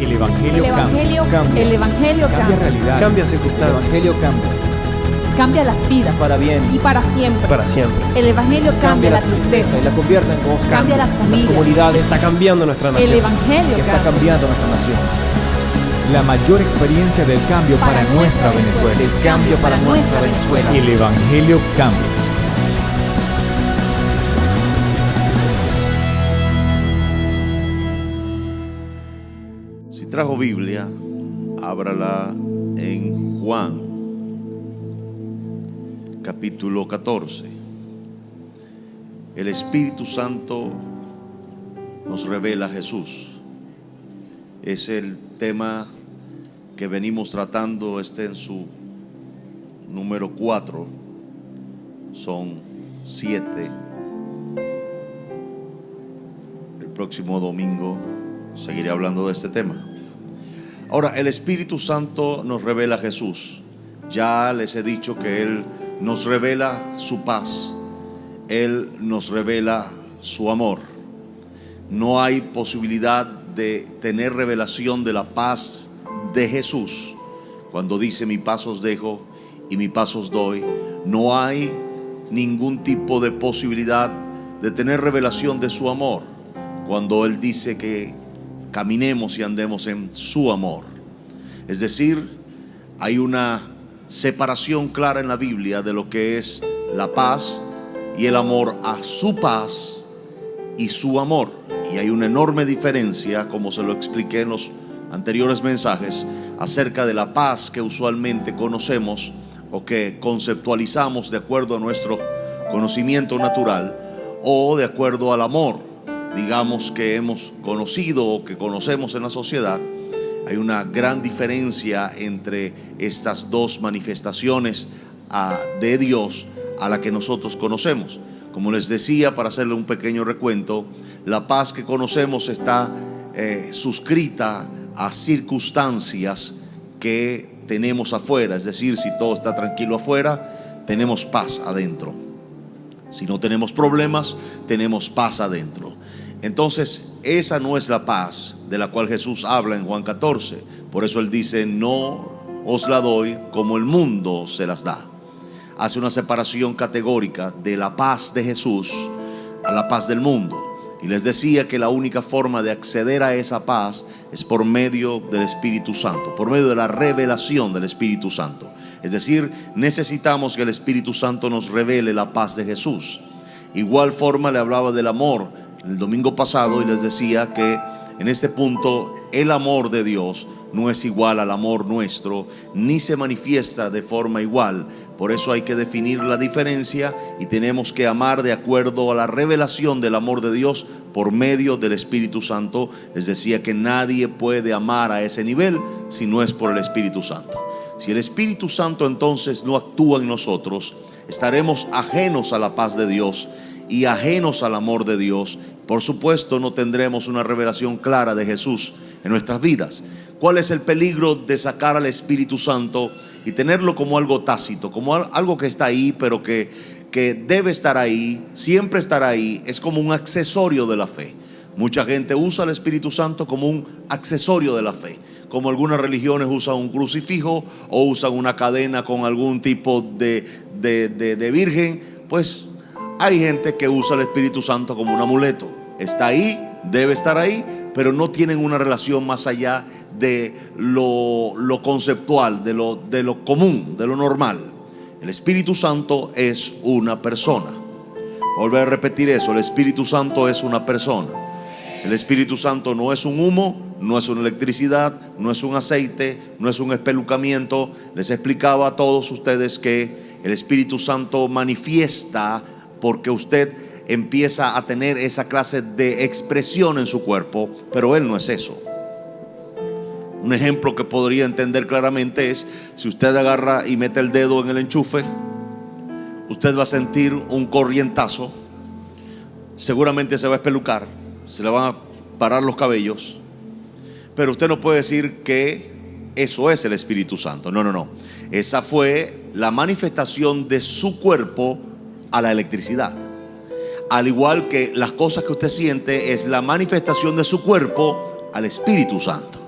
El Evangelio cambia. El Evangelio Cambia realidades. Cambia El circunstancias. Evangelio cambia. cambia las vidas Para bien. y para siempre. Para siempre. El Evangelio cambia la tristeza, y la convierte en gozo. cambia las Las familias. comunidades. Está cambiando nuestra El nación. Evangelio Está cambia. cambiando nuestra nación. La mayor experiencia del cambio para nuestra Venezuela. El cambio para nuestra Venezuela. El Evangelio cambia. Si trajo Biblia, ábrala en Juan, capítulo 14. El Espíritu Santo nos revela a Jesús. Es el tema que venimos tratando, en su número 4. Son 7. El próximo domingo seguiré hablando de este tema. Ahora, el Espíritu Santo nos revela a Jesús. Ya les he dicho que Él nos revela su paz. Él nos revela su amor. No hay posibilidad de tener revelación de la paz de Jesús cuando dice: mi paz os dejo y mi paz os doy. No hay ningún tipo de posibilidad de tener revelación de su amor cuando Él dice que caminemos y andemos en su amor. Es decir, hay una separación clara en la Biblia de lo que es la paz y el amor a su paz y su amor. Y hay una enorme diferencia, como se lo expliqué en los anteriores mensajes, acerca de la paz que usualmente conocemos o que conceptualizamos de acuerdo a nuestro conocimiento natural, o de acuerdo al amor, digamos, que hemos conocido o que conocemos en la sociedad. Hay una gran diferencia entre estas dos manifestaciones de Dios a la que nosotros conocemos. Como les decía, para hacerle un pequeño recuento, la paz que conocemos está suscrita a circunstancias que tenemos afuera. Es decir, si todo está tranquilo afuera, tenemos paz adentro. Si no tenemos problemas, tenemos paz adentro. Entonces, esa no es la paz de la cual Jesús habla en Juan 14. Por eso Él dice: no os la doy como el mundo se las da. Hace una separación categórica de la paz de Jesús a la paz del mundo. Y les decía que la única forma de acceder a esa paz es por medio del Espíritu Santo, por medio de la revelación del Espíritu Santo. Es decir, necesitamos que el Espíritu Santo nos revele la paz de Jesús. Igual forma le hablaba del amor el domingo pasado y les decía que en este punto el amor de Dios no es igual al amor nuestro, ni se manifiesta de forma igual. Por eso hay que definir la diferencia y tenemos que amar de acuerdo a la revelación del amor de Dios por medio del Espíritu Santo. Les decía que nadie puede amar a ese nivel si no es por el Espíritu Santo. Si el Espíritu Santo entonces no actúa en nosotros, estaremos ajenos a la paz de Dios y ajenos al amor de Dios. Por supuesto, no tendremos una revelación clara de Jesús en nuestras vidas. ¿Cuál es el peligro de sacar al Espíritu Santo y tenerlo como algo tácito, como algo que está ahí, pero que debe estar ahí, siempre estará ahí? Es como un accesorio de la fe. Mucha gente usa al Espíritu Santo como un accesorio de la fe, como algunas religiones usan un crucifijo o usan una cadena con algún tipo de virgen. Pues hay gente que usa el Espíritu Santo como un amuleto. Está ahí, debe estar ahí, pero no tienen una relación más allá de lo conceptual, de lo común, de lo normal. El Espíritu Santo es una persona. Volver a repetir eso: el Espíritu Santo es una persona. El Espíritu Santo no es un humo, no es una electricidad, no es un aceite, no es un espelucamiento. Les explicaba a todos ustedes que el Espíritu Santo manifiesta porque usted empieza a tener esa clase de expresión en su cuerpo, pero Él no es eso. Un ejemplo que podría entender claramente es: si usted agarra y mete el dedo en el enchufe, usted va a sentir un corrientazo, seguramente se va a espelucar, se le van a parar los cabellos, pero usted no puede decir que eso es el Espíritu Santo. No. Esa fue la manifestación de su cuerpo a la electricidad. Al igual que las cosas que usted siente es la manifestación de su cuerpo al Espíritu Santo.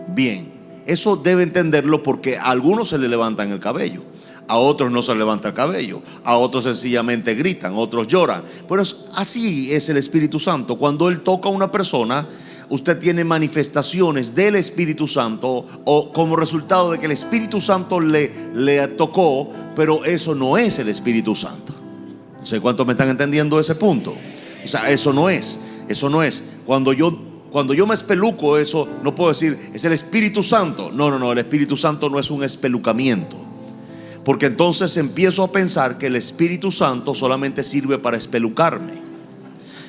Bien, eso debe entenderlo porque a algunos se le levantan el cabello, a otros no se le levanta el cabello, a otros sencillamente gritan, otros lloran. Pero así es el Espíritu Santo. Cuando Él toca a una persona, usted tiene manifestaciones del Espíritu Santo o como resultado de que el Espíritu Santo le tocó, pero eso no es el Espíritu Santo. No sé cuántos me están entendiendo ese punto. O sea, eso no es. Cuando yo me espeluco, eso no puedo decir es el Espíritu Santo. No, el Espíritu Santo no es un espelucamiento, porque entonces empiezo a pensar que el Espíritu Santo solamente sirve para espelucarme.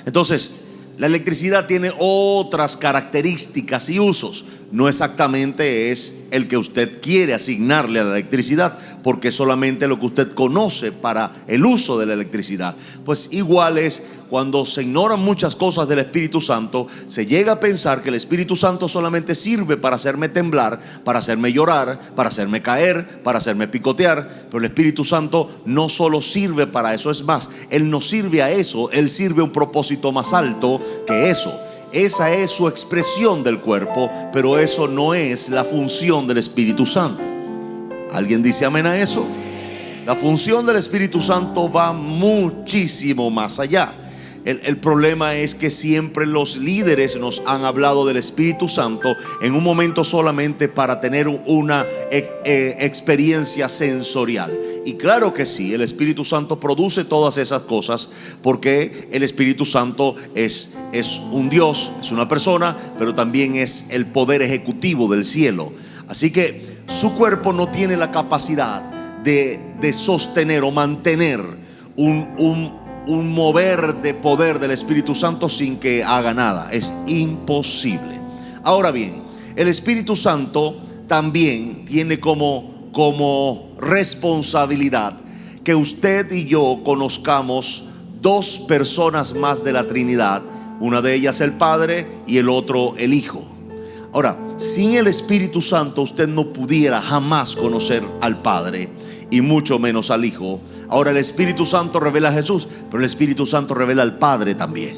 Entonces, la electricidad tiene otras características y usos. No exactamente es el que usted quiere asignarle a la electricidad, porque es solamente lo que usted conoce para el uso de la electricidad. Pues igual es cuando se ignoran muchas cosas del Espíritu Santo. Se llega a pensar que el Espíritu Santo solamente sirve para hacerme temblar, para hacerme llorar, para hacerme caer, para hacerme picotear. Pero el Espíritu Santo no solo sirve para eso. Es más, Él no sirve a eso. Él sirve a un propósito más alto que eso. Esa es su expresión del cuerpo, pero eso no es la función del Espíritu Santo. ¿Alguien dice amén a eso? La función del Espíritu Santo va muchísimo más allá. El problema es que siempre los líderes nos han hablado del Espíritu Santo en un momento solamente para tener una experiencia sensorial. Y claro que sí, el Espíritu Santo produce todas esas cosas, porque el Espíritu Santo es un Dios, es una persona, pero también es el poder ejecutivo del cielo. Así que su cuerpo no tiene la capacidad de sostener o mantener un mover de poder del Espíritu Santo sin que haga nada. Es imposible. Ahora bien, el Espíritu Santo también tiene como responsabilidad que usted y yo conozcamos dos personas más de la Trinidad. Una de ellas el Padre y el otro el Hijo. Ahora, sin el Espíritu Santo usted no pudiera jamás conocer al Padre y mucho menos al Hijo. Ahora, el Espíritu Santo revela a Jesús, pero el Espíritu Santo revela al Padre también.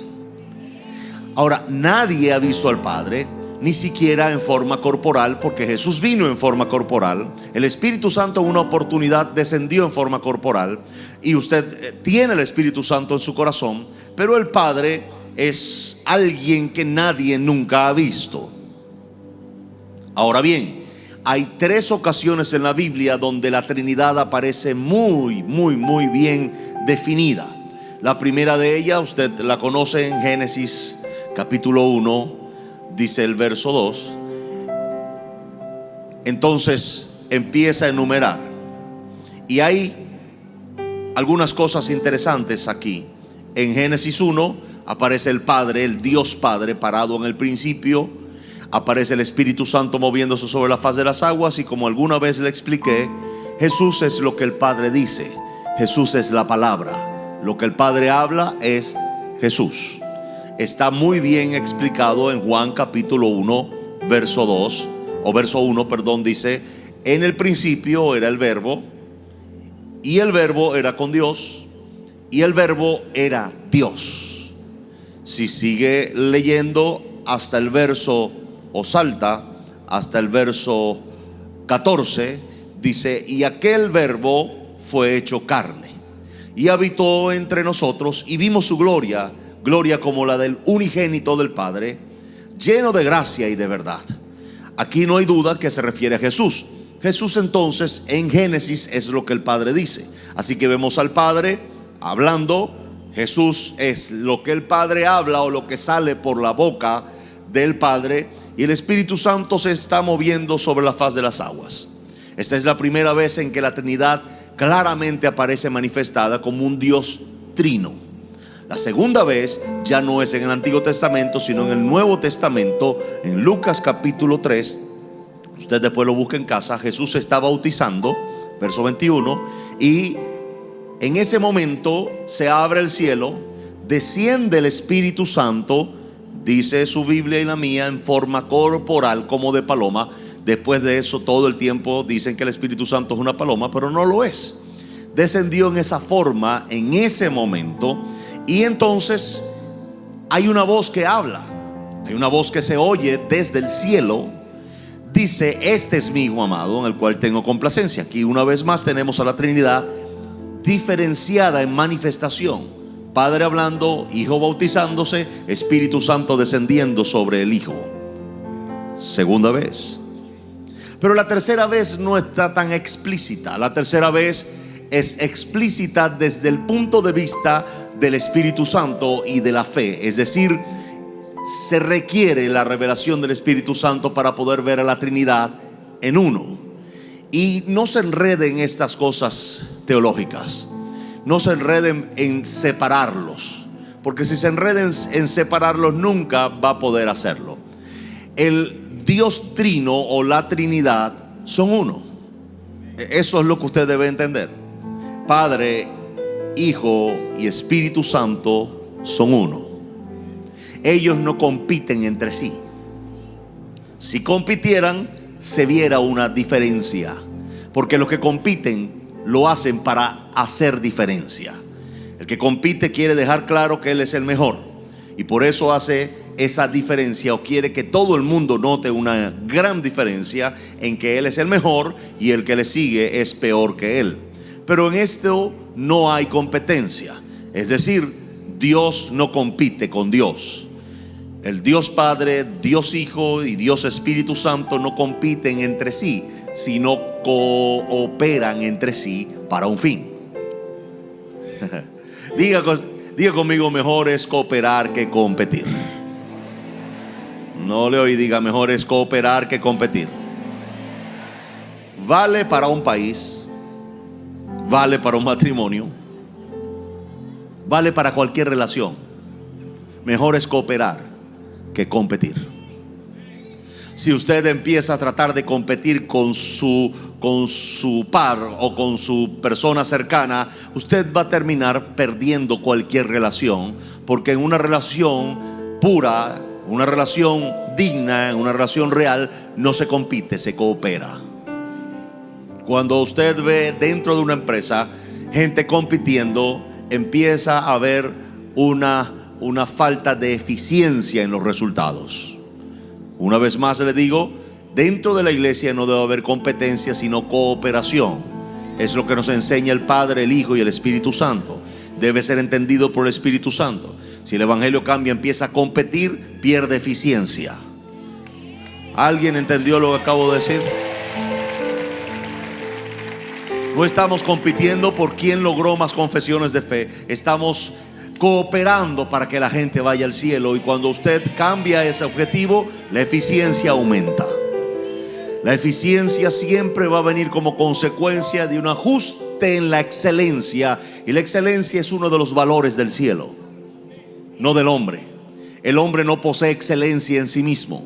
Ahora, nadie ha visto al Padre, ni siquiera en forma corporal, porque Jesús vino en forma corporal. El Espíritu Santo en una oportunidad descendió en forma corporal, y usted tiene el Espíritu Santo en su corazón, pero el Padre es alguien que nadie nunca ha visto. Ahora bien, hay tres ocasiones en la Biblia donde la Trinidad aparece muy bien definida. La primera de ellas usted la conoce en Génesis capítulo 1, dice el verso 2. Entonces empieza a enumerar, y hay algunas cosas interesantes aquí. En Génesis 1 aparece el Padre, el Dios Padre, parado en el principio. Aparece el Espíritu Santo moviéndose sobre la faz de las aguas, y como alguna vez le expliqué, Jesús es lo que el Padre dice. Jesús es la palabra. Lo que el Padre habla es Jesús. Está muy bien explicado en Juan capítulo 1, verso 2, o verso 1, perdón, dice: en el principio era el Verbo, y el Verbo era con Dios, y el Verbo era Dios. Si sigue leyendo hasta el verso, o salta hasta el verso 14, dice: y aquel Verbo fue hecho carne y habitó entre nosotros, y vimos su gloria, gloria como la del unigénito del Padre, lleno de gracia y de verdad. Aquí no hay duda que se refiere a Jesús. Jesús entonces en Génesis es lo que el Padre dice. Así que vemos al Padre hablando. Jesús es lo que el Padre habla, o lo que sale por la boca del Padre. Y el Espíritu Santo se está moviendo sobre la faz de las aguas. Esta es la primera vez en que la Trinidad claramente aparece manifestada como un Dios trino. La segunda vez ya no es en el Antiguo Testamento, sino en el Nuevo Testamento, en Lucas capítulo 3. Usted después lo busca en casa. Jesús se está bautizando, verso 21, y en ese momento se abre el cielo, desciende el Espíritu Santo. Dice su Biblia y la mía, en forma corporal como de paloma. Después de eso todo el tiempo dicen que el Espíritu Santo es una paloma, pero no lo es. Descendió en esa forma en ese momento, y entonces hay una voz que habla. Hay una voz que se oye desde el cielo, dice: este es mi Hijo amado, en el cual tengo complacencia. Aquí una vez más tenemos a la Trinidad diferenciada en manifestación: Padre hablando, Hijo bautizándose, Espíritu Santo descendiendo sobre el Hijo. Segunda vez. Pero la tercera vez no está tan explícita. La tercera vez es explícita desde el punto de vista del Espíritu Santo y de la fe. Es decir, se requiere la revelación del Espíritu Santo para poder ver a la Trinidad en uno. Y no se enreden estas cosas teológicas, no se enreden en separarlos, porque si se enreden en separarlos nunca va a poder hacerlo. El Dios trino o la Trinidad son uno. Eso es lo que usted debe entender. Padre, Hijo y Espíritu Santo son uno. Ellos no compiten entre sí. Si compitieran, se viera una diferencia, porque los que compiten lo hacen para hacer diferencia. El que compite quiere dejar claro que él es el mejor, y por eso hace esa diferencia, o quiere que todo el mundo note una gran diferencia en que él es el mejor y el que le sigue es peor que él. Pero en esto no hay competencia. Es decir, Dios no compite con Dios. El Dios Padre, Dios Hijo y Dios Espíritu Santo no compiten entre sí, sino cooperan entre sí para un fin. Diga conmigo: mejor es cooperar que competir. No le oí. Diga: mejor es cooperar que competir. Vale para un país, vale para un matrimonio, vale para cualquier relación. Mejor es cooperar que competir. Si usted empieza a tratar de competir con su par o con su persona cercana, usted va a terminar perdiendo cualquier relación, porque en una relación pura, una relación digna, una relación real, no se compite, se coopera. Cuando usted ve dentro de una empresa gente compitiendo, empieza a haber una falta de eficiencia en los resultados. Una vez más le digo, dentro de la iglesia no debe haber competencia, sino cooperación. Es lo que nos enseña el Padre, el Hijo y el Espíritu Santo. Debe ser entendido por el Espíritu Santo. Si el evangelio cambia, empieza a competir, pierde eficiencia. ¿Alguien entendió lo que acabo de decir? No estamos compitiendo por quién logró más confesiones de fe. Estamos cooperando para que la gente vaya al cielo. Y cuando usted cambia ese objetivo, la eficiencia aumenta. La eficiencia siempre va a venir como consecuencia de un ajuste en la excelencia. Y la excelencia es uno de los valores del cielo, no del hombre. El hombre no posee excelencia en sí mismo.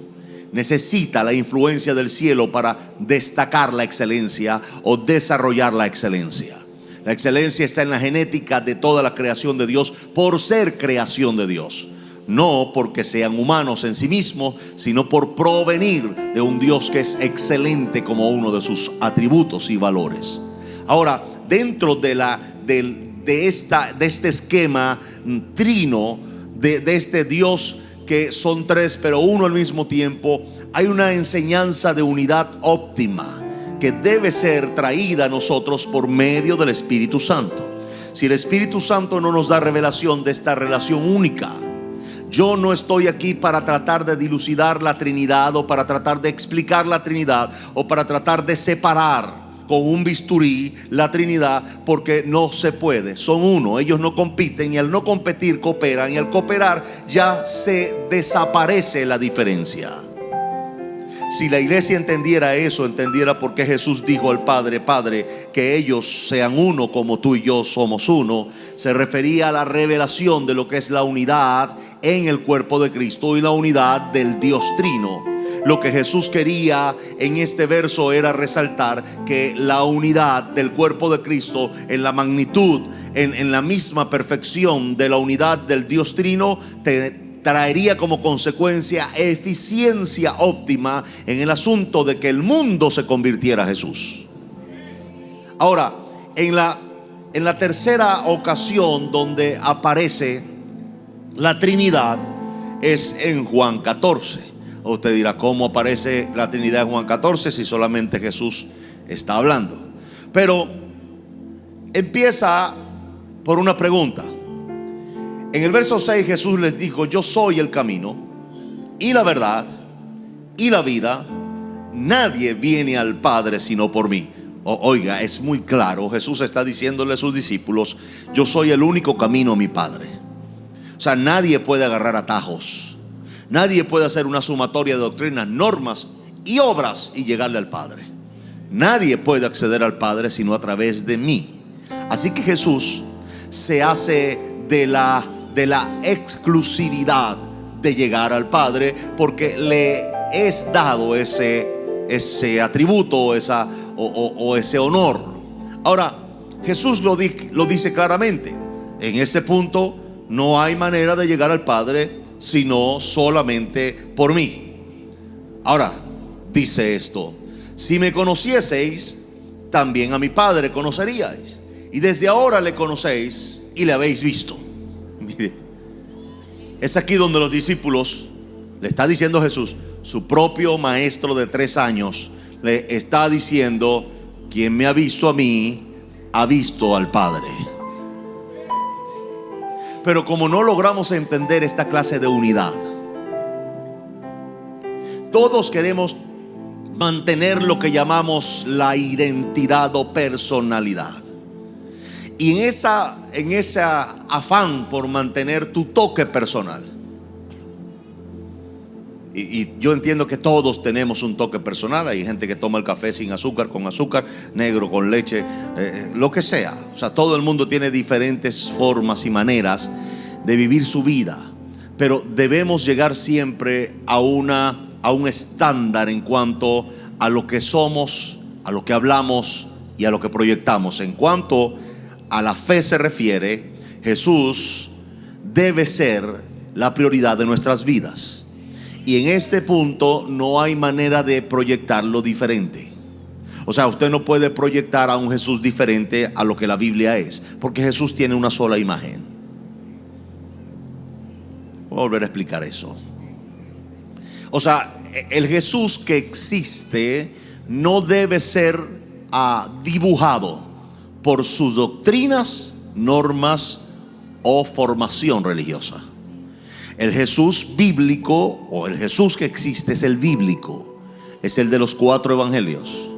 Necesita la influencia del cielo para destacar la excelencia o desarrollar la excelencia. La excelencia está en la genética de toda la creación de Dios, por ser creación de Dios. No porque sean humanos en sí mismos, sino por provenir de un Dios que es excelente como uno de sus atributos y valores. Ahora, dentro de este esquema trino, de este Dios que son tres pero uno al mismo tiempo, hay una enseñanza de unidad óptima que debe ser traída a nosotros por medio del Espíritu Santo. Si el Espíritu Santo no nos da revelación de esta relación única, yo no estoy aquí para tratar de dilucidar la Trinidad, o para tratar de explicar la Trinidad, o para tratar de separar con un bisturí la Trinidad, porque no se puede. Son uno, ellos no compiten, y al no competir cooperan, y al cooperar ya se desaparece la diferencia. Si la iglesia entendiera eso, entendiera por qué Jesús dijo al Padre: Padre, que ellos sean uno como tú y yo somos uno. Se refería a la revelación de lo que es la unidad en el cuerpo de Cristo y la unidad del Dios Trino. Lo que Jesús quería en este verso era resaltar que la unidad del cuerpo de Cristo en la magnitud, en la misma perfección de la unidad del Dios Trino, traería como consecuencia eficiencia óptima en el asunto de que el mundo se convirtiera a Jesús. Ahora, en la tercera ocasión donde aparece la Trinidad es en Juan 14. Usted dirá, ¿cómo aparece la Trinidad en Juan 14 si solamente Jesús está hablando? Pero empieza por una pregunta. En el verso 6 Jesús les dijo: yo soy el camino y la verdad y la vida. Nadie viene al Padre sino por mí. Oiga, es muy claro. Jesús está diciéndole a sus discípulos: yo soy el único camino a mi Padre. O sea, nadie puede agarrar atajos. Nadie puede hacer una sumatoria de doctrinas, normas y obras y llegarle al Padre. Nadie puede acceder al Padre sino a través de mí. Así que Jesús se hace de la exclusividad de llegar al Padre, porque le es dado ese atributo o ese honor. Ahora, Jesús lo dice claramente: en este punto no hay manera de llegar al Padre sino solamente por mí. Ahora, dice esto: si me conocieseis, también a mi Padre conoceríais, y desde ahora le conocéis y le habéis visto. Mire, es aquí donde los discípulos, le está diciendo Jesús, su propio maestro de 3 años, le está diciendo: quien me ha visto a mí, ha visto al Padre. Pero como no logramos entender esta clase de unidad, todos queremos mantener lo que llamamos la identidad o personalidad. Y en ese afán por mantener tu toque personal, y yo entiendo que todos tenemos un toque personal. Hay gente que toma el café sin azúcar, con azúcar, negro, con leche, lo que sea. O sea, todo el mundo tiene diferentes formas y maneras de vivir su vida. Pero debemos llegar siempre a un estándar en cuanto a lo que somos, a lo que hablamos y a lo que proyectamos. En cuanto a la fe se refiere, Jesús debe ser la prioridad de nuestras vidas. Y en este punto no hay manera de proyectarlo diferente. O sea, usted no puede proyectar a un Jesús diferente a lo que la Biblia es, porque Jesús tiene una sola imagen. Voy a volver a explicar eso. O sea, el Jesús que existe no debe ser dibujado por sus doctrinas, normas o formación religiosa. El Jesús bíblico, o el Jesús que existe, es el bíblico, es el de los 4 evangelios.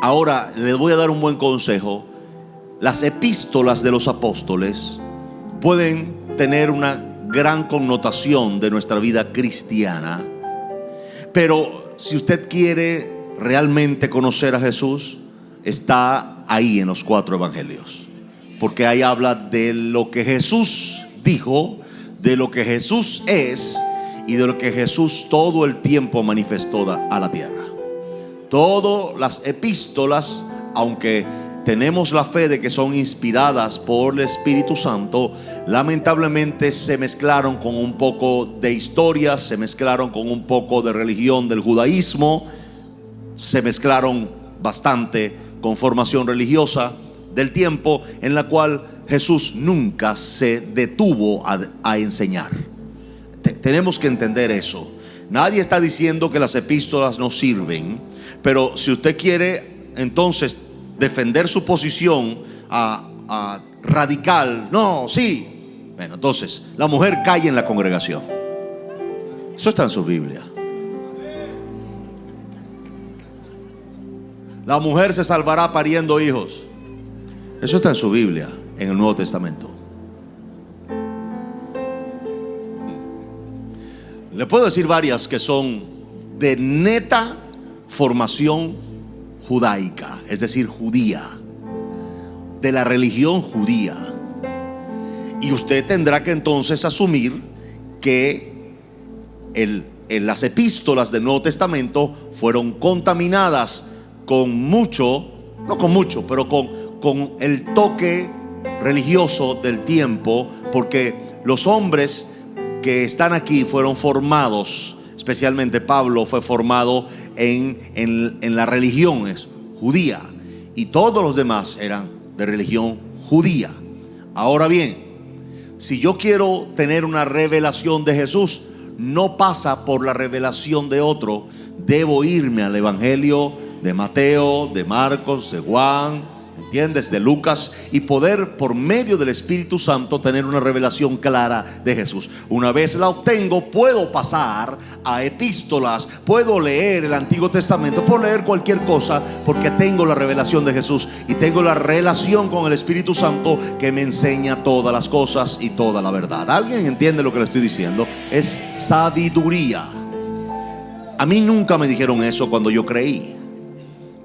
Ahora les voy a dar un buen consejo. Las epístolas de los apóstoles pueden tener una gran connotación de nuestra vida cristiana, pero si usted quiere realmente conocer a Jesús, está ahí en los 4 evangelios, porque ahí habla de lo que Jesús dijo, de lo que Jesús es y de lo que Jesús todo el tiempo manifestó a la tierra. Todas las epístolas, aunque tenemos la fe de que son inspiradas por el Espíritu Santo, lamentablemente se mezclaron con un poco de historia, se mezclaron con un poco de religión del judaísmo, se mezclaron bastante con formación religiosa del tiempo, en la cual Jesús nunca se detuvo a enseñar. Tenemos que entender eso. Nadie está diciendo que las epístolas no sirven, pero si usted quiere entonces defender su posición radical, no, sí, bueno, entonces la mujer cae en la congregación. Eso está en su Biblia. La mujer se salvará pariendo hijos. Eso está en su Biblia, en el Nuevo Testamento. Le puedo decir varias que son de neta formación judaica, es decir, judía, de la religión judía. Y usted tendrá que entonces asumir que las epístolas del Nuevo Testamento fueron contaminadas con mucho, no con mucho, pero con el toque religioso del tiempo, porque los hombres que están aquí fueron formados, especialmente Pablo fue formado en las religiones judía, y todos los demás eran de religión judía. Ahora bien, si yo quiero tener una revelación de Jesús, no pasa por la revelación de otro. Debo irme al Evangelio de Mateo, de Marcos, de Juan, ¿entiendes? De Lucas, y poder por medio del Espíritu Santo tener una revelación clara de Jesús. Una vez la obtengo, puedo pasar a epístolas, puedo leer el Antiguo Testamento, puedo leer cualquier cosa, porque tengo la revelación de Jesús y tengo la relación con el Espíritu Santo que me enseña todas las cosas y toda la verdad. ¿Alguien entiende lo que le estoy diciendo? Es sabiduría. A mí nunca me dijeron eso cuando yo creí.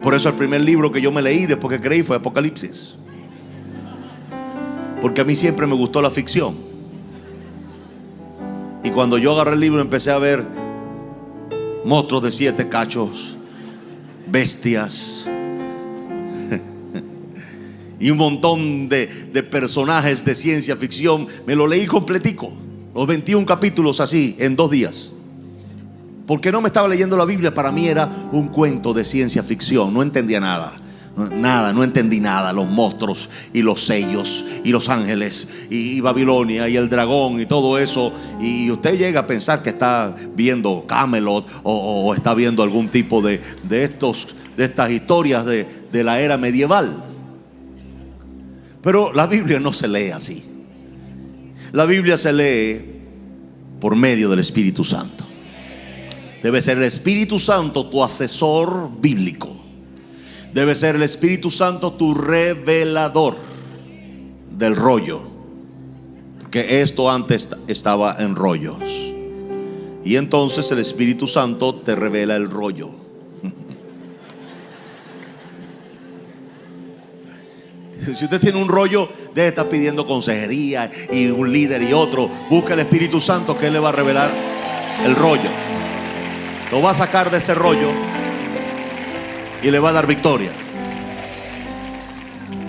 Por eso el primer libro que yo me leí después que creí fue Apocalipsis. Porque a mí siempre me gustó la ficción. Y cuando yo agarré el libro empecé a ver monstruos de 7 cachos, bestias y un montón de personajes de ciencia ficción. Me lo leí completico, los 21 capítulos así, en 2 días. Porque no me estaba leyendo la Biblia, para mí era un cuento de ciencia ficción. No entendía nada, no entendí nada. Los monstruos y los sellos y los ángeles y Babilonia y el dragón y todo eso. Y usted llega a pensar que está viendo Camelot o está viendo algún tipo de estas historias de la era medieval. Pero la Biblia no se lee así. La Biblia se lee por medio del Espíritu Santo. Debe ser el Espíritu Santo tu asesor bíblico. Debe ser el Espíritu Santo tu revelador del rollo. Porque esto antes estaba en rollos. Y entonces el Espíritu Santo te revela el rollo. Si usted tiene un rollo, debe estar pidiendo consejería y un líder y otro. Busca el Espíritu Santo, que Él le va a revelar el rollo. Lo va a sacar de ese rollo y le va a dar victoria.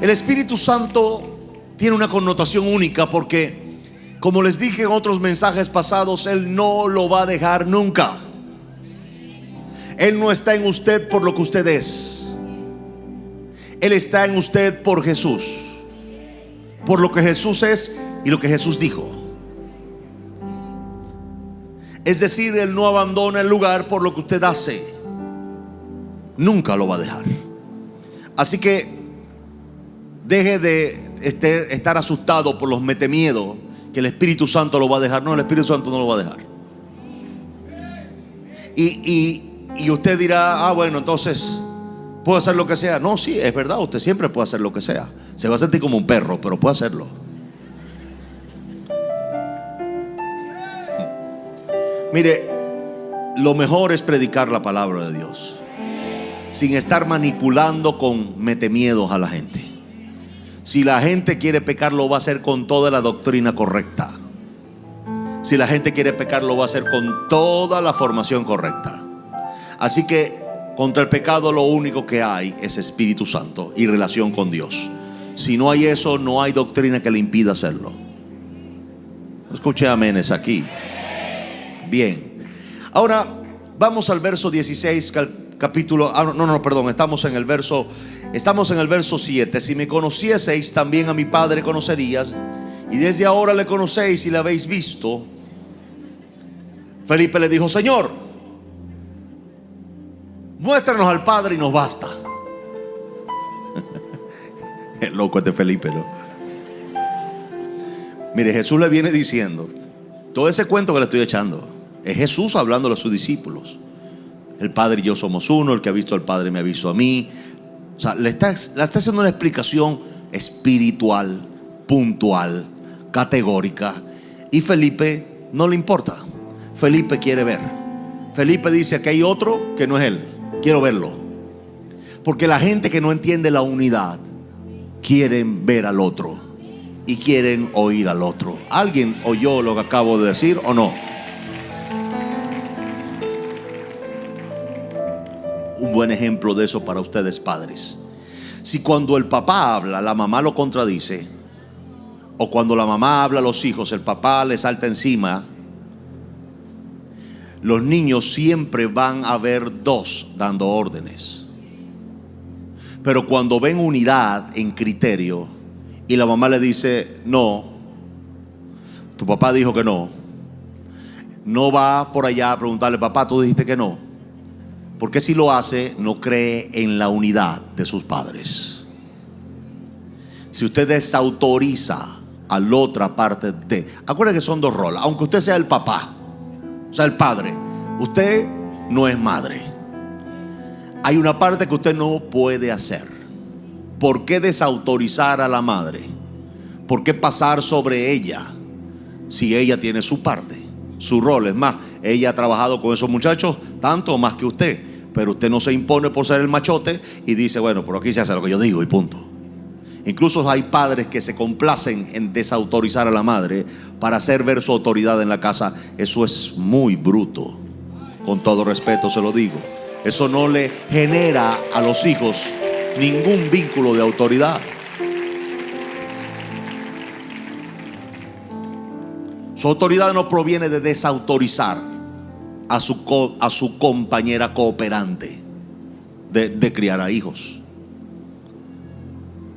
El Espíritu Santo tiene una connotación única porque, como les dije en otros mensajes pasados, Él no lo va a dejar nunca. Él no está en usted por lo que usted es. Él está en usted por Jesús, por lo que Jesús es y lo que Jesús dijo. Es decir, Él no abandona el lugar por lo que usted hace. Nunca lo va a dejar. Así que deje de estar asustado por los metemiedos que el Espíritu Santo lo va a dejar. No, el Espíritu Santo no lo va a dejar. Y usted dirá, bueno, entonces puedo hacer lo que sea. No, sí, es verdad, usted siempre puede hacer lo que sea. Se va a sentir como un perro, pero puede hacerlo. Mire, lo mejor es predicar la palabra de Dios sin estar manipulando con metemiedos a la gente. Si la gente quiere pecar, lo va a hacer con toda la doctrina correcta. Si la gente quiere pecar, lo va a hacer con toda la formación correcta. Así que contra el pecado lo único que hay es Espíritu Santo y relación con Dios. Si no hay eso, no hay doctrina que le impida hacerlo. Escuché amenes aquí. Bien, ahora vamos al verso 16, capítulo, estamos en el verso 7. Si me conocieseis, también a mi Padre conocerías, y desde ahora le conocéis y le habéis visto. Felipe le dijo, Señor, muéstranos al Padre y nos basta. El loco este Felipe, ¿no? Mire, Jesús le viene diciendo todo ese cuento que le estoy echando. Es Jesús hablándole a sus discípulos. El Padre y yo somos uno. El que ha visto al Padre me ha visto a mí. O sea, le está haciendo una explicación espiritual, puntual, categórica. Y Felipe no le importa. Felipe quiere ver. Felipe dice que hay otro que no es él. Quiero verlo. Porque la gente que no entiende la unidad quieren ver al otro y quieren oír al otro. ¿Alguien oyó lo que acabo de decir o no? Un buen ejemplo de eso para ustedes, padres. Si cuando el papá habla, la mamá lo contradice, o cuando la mamá habla a los hijos, el papá le salta encima, los niños siempre van a ver dos dando órdenes. Pero cuando ven unidad en criterio y la mamá le dice, no, tu papá dijo que no, no va por allá a preguntarle: papá, tú dijiste que no. Porque si lo hace, no cree en la unidad de sus padres. Si usted desautoriza a la otra parte de... Acuérdense que son dos roles. Aunque usted sea el papá, o sea, el padre, usted no es madre. Hay una parte que usted no puede hacer. ¿Por qué desautorizar a la madre? ¿Por qué pasar sobre ella si ella tiene su parte, su rol? Es más, ella ha trabajado con esos muchachos tanto o más que usted. Pero usted no se impone por ser el machote y dice: bueno, por aquí se hace lo que yo digo y punto. Incluso hay padres que se complacen en desautorizar a la madre para hacer ver su autoridad en la casa. Eso es muy bruto. Con todo respeto se lo digo. Eso no le genera a los hijos ningún vínculo de autoridad. Su autoridad no proviene de desautorizar a su compañera cooperante de criar a hijos.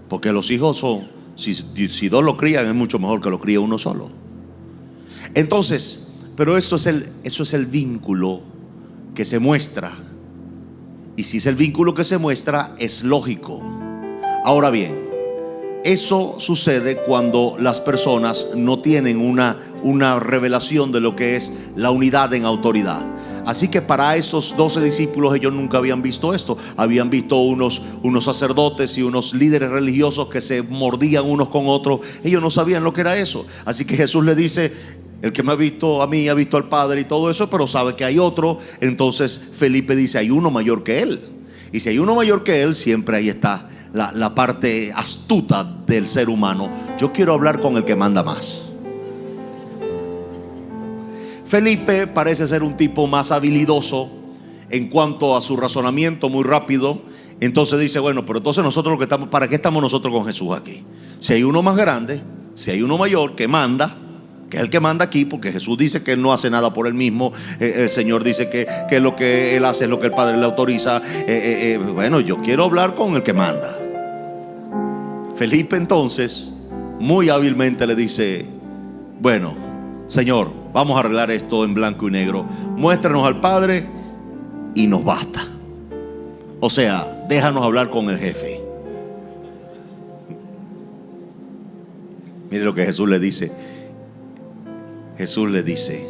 Porque los hijos son, si dos lo crían, es mucho mejor que lo críe uno solo. Entonces, pero eso es el vínculo que se muestra. Y si es el vínculo que se muestra, es lógico. Ahora bien, eso sucede cuando las personas no tienen una revelación de lo que es la unidad en autoridad. Así que para esos 12 discípulos, ellos nunca habían visto esto. Habían visto unos sacerdotes y unos líderes religiosos que se mordían unos con otros. Ellos no sabían lo que era eso. Así que Jesús le dice: el que me ha visto a mí ha visto al Padre y todo eso, pero sabe que hay otro. Entonces Felipe dice: hay uno mayor que él. Y si hay uno mayor que él, siempre ahí está la parte astuta del ser humano. Yo quiero hablar con el que manda más. Felipe parece ser un tipo más habilidoso en cuanto a su razonamiento, muy rápido. Entonces dice: bueno, pero entonces nosotros ¿para qué estamos nosotros con Jesús aquí? Si hay uno más grande, si hay uno mayor que manda, que es el que manda aquí, porque Jesús dice que él no hace nada por él mismo. El Señor dice que lo que él hace es lo que el Padre le autoriza. Bueno, yo quiero hablar con el que manda. Felipe entonces muy hábilmente le dice: bueno, Señor, vamos a arreglar esto en blanco y negro. Muéstranos al Padre y nos basta. O sea, déjanos hablar con el jefe. Mire lo que Jesús le dice. Jesús le dice: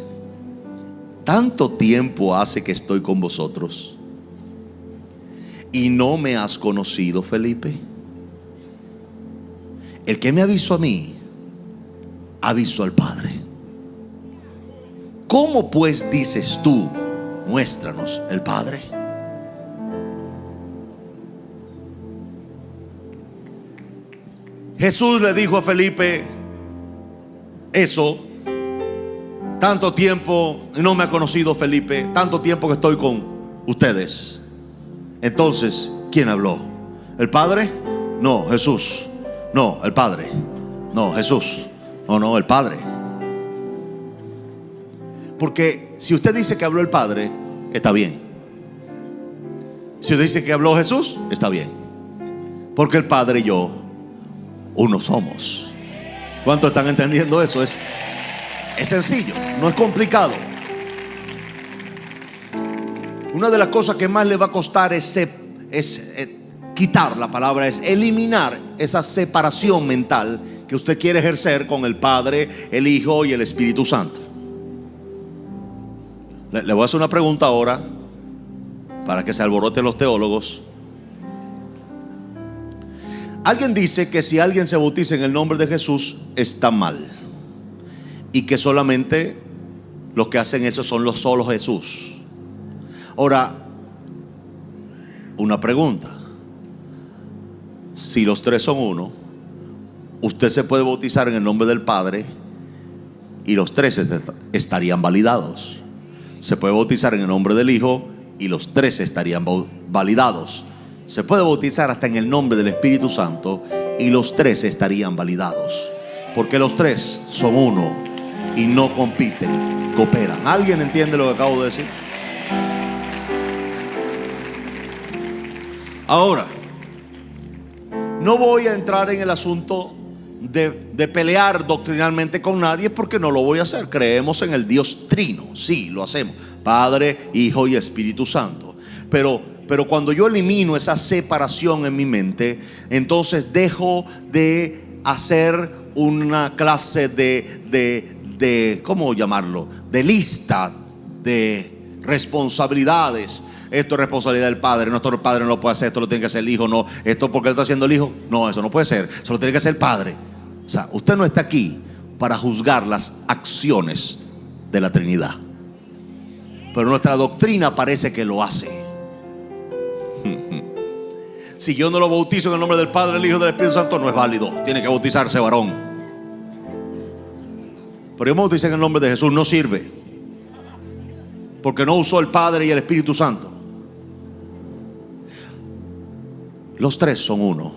tanto tiempo hace que estoy con vosotros y no me has conocido, Felipe. El que me ha visto a mí ha visto al Padre. ¿Cómo pues dices tú: muéstranos el Padre? Jesús le dijo a Felipe eso: tanto tiempo no me ha conocido, Felipe, tanto tiempo que estoy con ustedes. Entonces, ¿quién habló? ¿El Padre? No, Jesús. No, el Padre. No, Jesús. No, el Padre. Porque si usted dice que habló el Padre, está bien. Si usted dice que habló Jesús, está bien. Porque el Padre y yo uno somos. ¿Cuántos están entendiendo eso? Es sencillo, no es complicado. Una de las cosas que más le va a costar es quitar, la palabra es eliminar esa separación mental que usted quiere ejercer con el Padre, el Hijo y el Espíritu Santo. Le voy a hacer una pregunta ahora para que se alboroten los teólogos. Alguien dice que si alguien se bautiza en el nombre de Jesús está mal, y que solamente los que hacen eso son los solo Jesús. Ahora, una pregunta: si los tres son uno, usted se puede bautizar en el nombre del Padre y los tres estarían validados. Se puede bautizar en el nombre del Hijo y los tres estarían validados. Se puede bautizar hasta en el nombre del Espíritu Santo y los tres estarían validados, porque los tres son uno y no compiten, cooperan. ¿Alguien entiende lo que acabo de decir? Ahora, no voy a entrar en el asunto de pelear doctrinalmente con nadie, porque no lo voy a hacer. Creemos en el Dios Trino, sí, lo hacemos, Padre, Hijo y Espíritu Santo. Pero cuando yo elimino esa separación en mi mente, entonces dejo de hacer una clase de ¿cómo llamarlo? De lista de responsabilidades. Esto es responsabilidad del padre. No, esto el padre no lo puede hacer, esto lo tiene que hacer el hijo. No, esto porque lo está haciendo el hijo. No, eso no puede ser, eso lo tiene que hacer el padre. O sea, usted no está aquí para juzgar las acciones de la Trinidad, pero nuestra doctrina parece que lo hace. Si yo no lo bautizo en el nombre del Padre, del Hijo y del Espíritu Santo, no es válido. Tiene que bautizarse varón. Pero yo me bauticé en el nombre de Jesús, no sirve, porque no usó el Padre y el Espíritu Santo. Los tres son uno.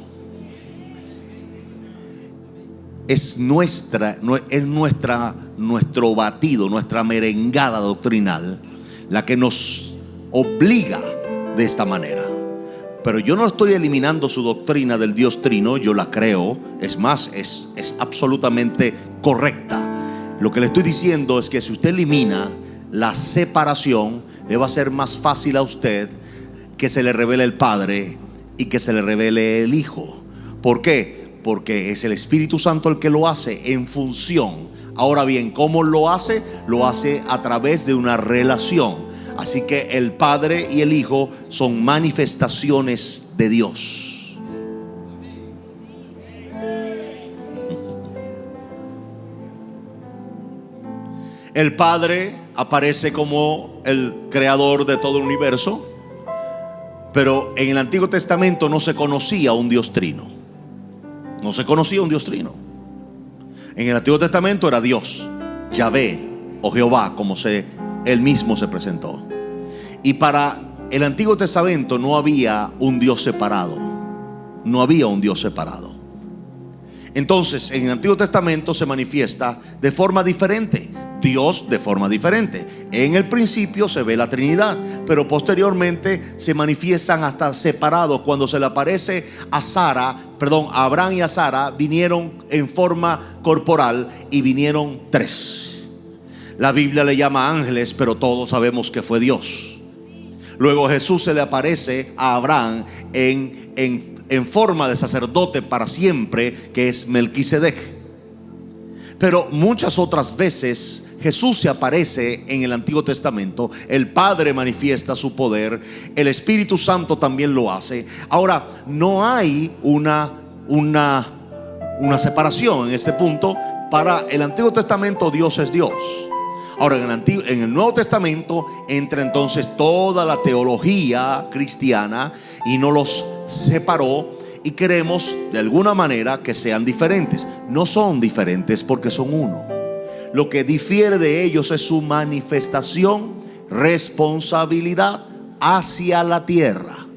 Es nuestro batido, nuestra merengada doctrinal la que nos obliga de esta manera. Pero yo no estoy eliminando su doctrina del Dios Trino, yo la creo. Es más, es absolutamente correcta. Lo que le estoy diciendo es que si usted elimina la separación, le va a ser más fácil a usted que se le revele el Padre y que se le revele el Hijo. ¿Por qué? Porque es el Espíritu Santo el que lo hace en función. Ahora bien, ¿cómo lo hace? Lo hace a través de una relación. Así que el Padre y el Hijo son manifestaciones de Dios. El Padre aparece como el creador de todo el universo, pero en el Antiguo Testamento no se conocía un Dios trino. No se conocía un Dios trino. En el Antiguo Testamento era Dios, Yahvé o Jehová, como él mismo se presentó. Y para el Antiguo Testamento no había un Dios separado. No había un Dios separado. Entonces en el Antiguo Testamento se manifiesta de forma diferente, Dios de forma diferente. En el principio se ve la Trinidad, pero posteriormente se manifiestan hasta separados. Cuando se le aparece a Abraham y a Sara vinieron en forma corporal y vinieron tres. La Biblia le llama ángeles, pero todos sabemos que fue Dios. Luego Jesús se le aparece a Abraham en forma de sacerdote para siempre, que es Melquisedec. Pero muchas otras veces Jesús se aparece en el Antiguo Testamento. El Padre manifiesta su poder, el Espíritu Santo también lo hace. Ahora, no hay una separación en este punto. Para el Antiguo Testamento Dios es Dios. Ahora en el Nuevo Testamento entra entonces toda la teología cristiana y no los separó, y queremos de alguna manera que sean diferentes. No son diferentes porque son uno. Lo que difiere de ellos es su manifestación, responsabilidad hacia la tierra.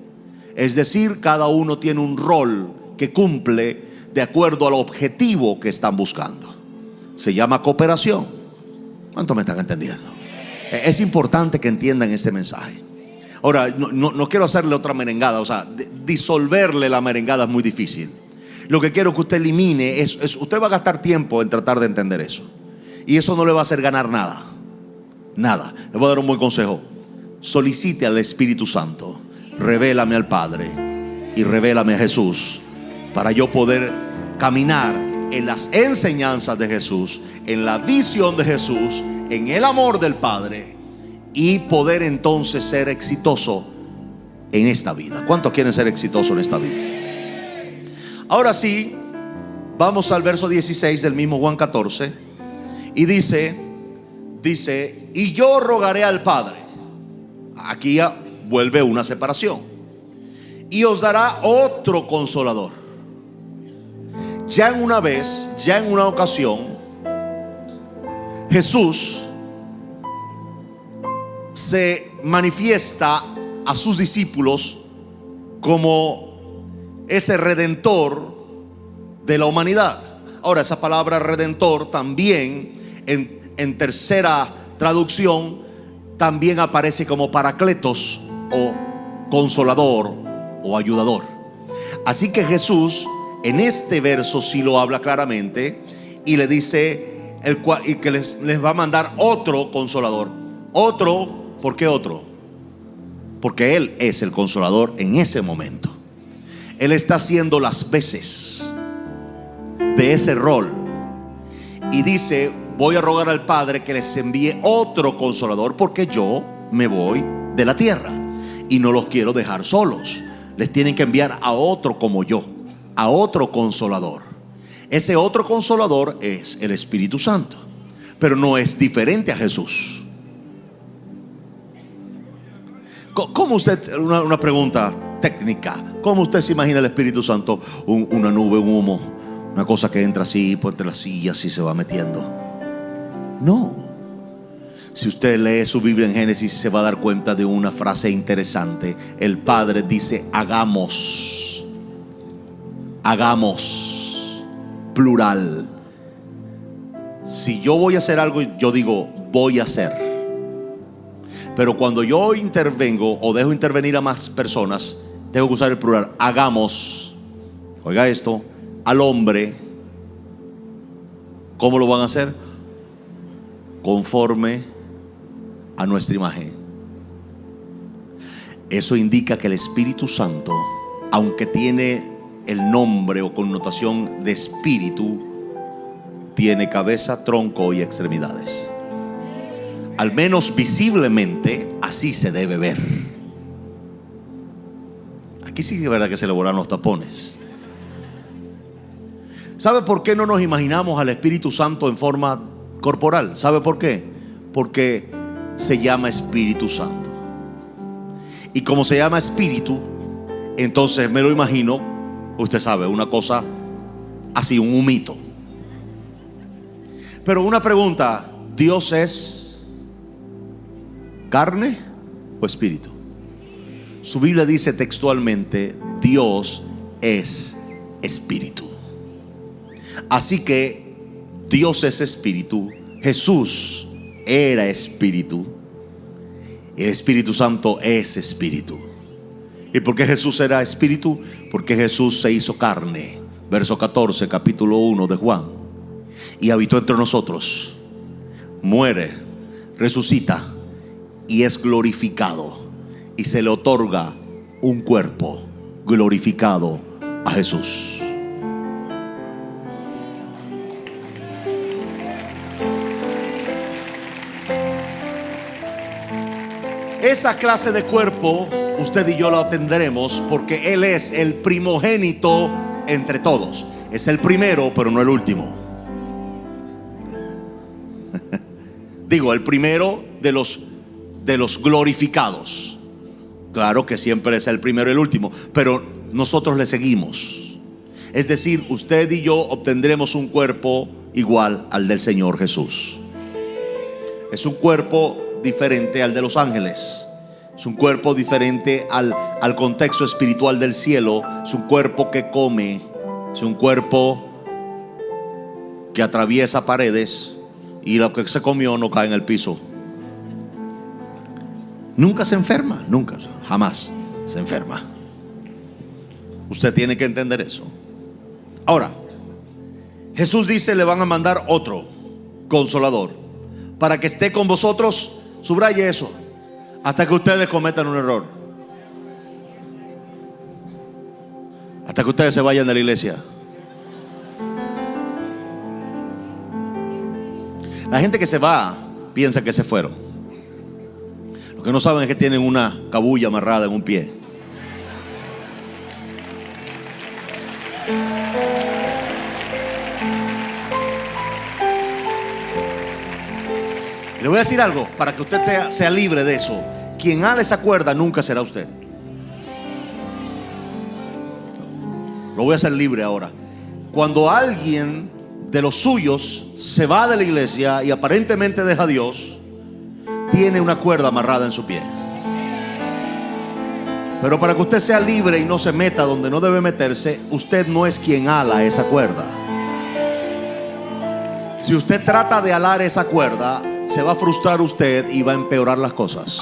Es decir, cada uno tiene un rol que cumple de acuerdo al objetivo que están buscando. Se llama cooperación. ¿Cuánto me están entendiendo? Es importante que entiendan este mensaje. Ahora, no quiero hacerle otra merengada. O sea, disolverle la merengada es muy difícil. Lo que quiero que usted elimine usted va a gastar tiempo en tratar de entender eso, y eso no le va a hacer ganar nada. Nada. Le voy a dar un buen consejo. Solicite al Espíritu Santo: revélame al Padre y revélame a Jesús, para yo poder caminar en las enseñanzas de Jesús, en la visión de Jesús, en el amor del Padre, y poder entonces ser exitoso en esta vida. ¿Cuántos quieren ser exitosos en esta vida? Ahora sí, vamos al verso 16 del mismo Juan 14, y dice, y yo rogaré al Padre. Aquí ya vuelve una separación. Y os dará otro consolador. Ya en una ocasión, Jesús se manifiesta a sus discípulos como ese redentor de la humanidad. Ahora, esa palabra redentor también en tercera traducción también aparece como paracletos, o consolador o ayudador. Así que Jesús En este verso sí lo habla claramente y le dice y que les va a mandar otro consolador. Otro, ¿por qué otro? Porque Él es el consolador en ese momento. Él está haciendo las veces de ese rol y dice: voy a rogar al Padre que les envíe otro consolador, porque yo me voy de la tierra y no los quiero dejar solos. Les tienen que enviar a otro como yo, a otro consolador. Ese otro consolador es el Espíritu Santo, pero no es diferente a Jesús. ¿Cómo usted, una pregunta técnica, cómo usted se imagina el Espíritu Santo? Una nube, un humo, una cosa que entra así por entre las sillas y se va metiendo. No. Si usted lee su Biblia en Génesis, se va a dar cuenta de una frase interesante. El Padre dice: hagamos. Hagamos, plural. Si yo voy a hacer algo, yo digo voy a hacer. Pero cuando yo intervengo o dejo intervenir a más personas, tengo que usar el plural. Hagamos, oiga esto, al hombre. ¿Cómo lo van a hacer? Conforme a nuestra imagen. Eso indica que el Espíritu Santo, aunque tiene el nombre o connotación de espíritu, tiene cabeza, tronco y extremidades. Al menos visiblemente así se debe ver. Aquí sí es verdad que se le volan los tapones. ¿Sabe por qué no nos imaginamos al Espíritu Santo en forma corporal? ¿Sabe por qué? Porque se llama Espíritu Santo. Y como se llama Espíritu, entonces me lo imagino, usted sabe, una cosa así, un humito. Pero una pregunta: ¿Dios es carne o espíritu? Su Biblia dice textualmente: Dios es espíritu. Así que Dios es espíritu. Jesús era espíritu. El Espíritu Santo es espíritu. ¿Y por qué Jesús era espíritu? Porque Jesús se hizo carne. Verso 14, capítulo 1 de Juan. Y habitó entre nosotros. Muere, resucita y es glorificado. Y se le otorga un cuerpo glorificado a Jesús. Esa clase de cuerpo usted y yo la tendremos porque Él es el primogénito entre todos. Es el primero, pero no el último. Digo, el primero de los glorificados. Claro que siempre es el primero y el último, pero nosotros le seguimos. Es decir, usted y yo obtendremos un cuerpo igual al del Señor Jesús. Es un cuerpo diferente al de los ángeles. Es un cuerpo diferente al contexto espiritual del cielo. Es un cuerpo que come. Es un cuerpo que atraviesa paredes y lo que se comió no cae en el piso. Nunca se enferma, nunca, jamás se enferma. Usted tiene que entender eso. Ahora, Jesús dice: le van a mandar otro consolador para que esté con vosotros. Subraye eso, hasta que ustedes cometan un error, hasta que ustedes se vayan de la iglesia. La gente que se va piensa que se fueron. Lo que no saben es que tienen una cabulla amarrada en un pie. Le voy a decir algo para que usted sea libre de eso. Quien ale esa cuerda nunca será usted. Lo voy a hacer libre ahora. Cuando alguien de los suyos se va de la iglesia y aparentemente deja a Dios, tiene una cuerda amarrada en su pie. Pero para que usted sea libre y no se meta donde no debe meterse, usted no es quien ala esa cuerda. Si usted trata de alar esa cuerda, se va a frustrar usted y va a empeorar las cosas.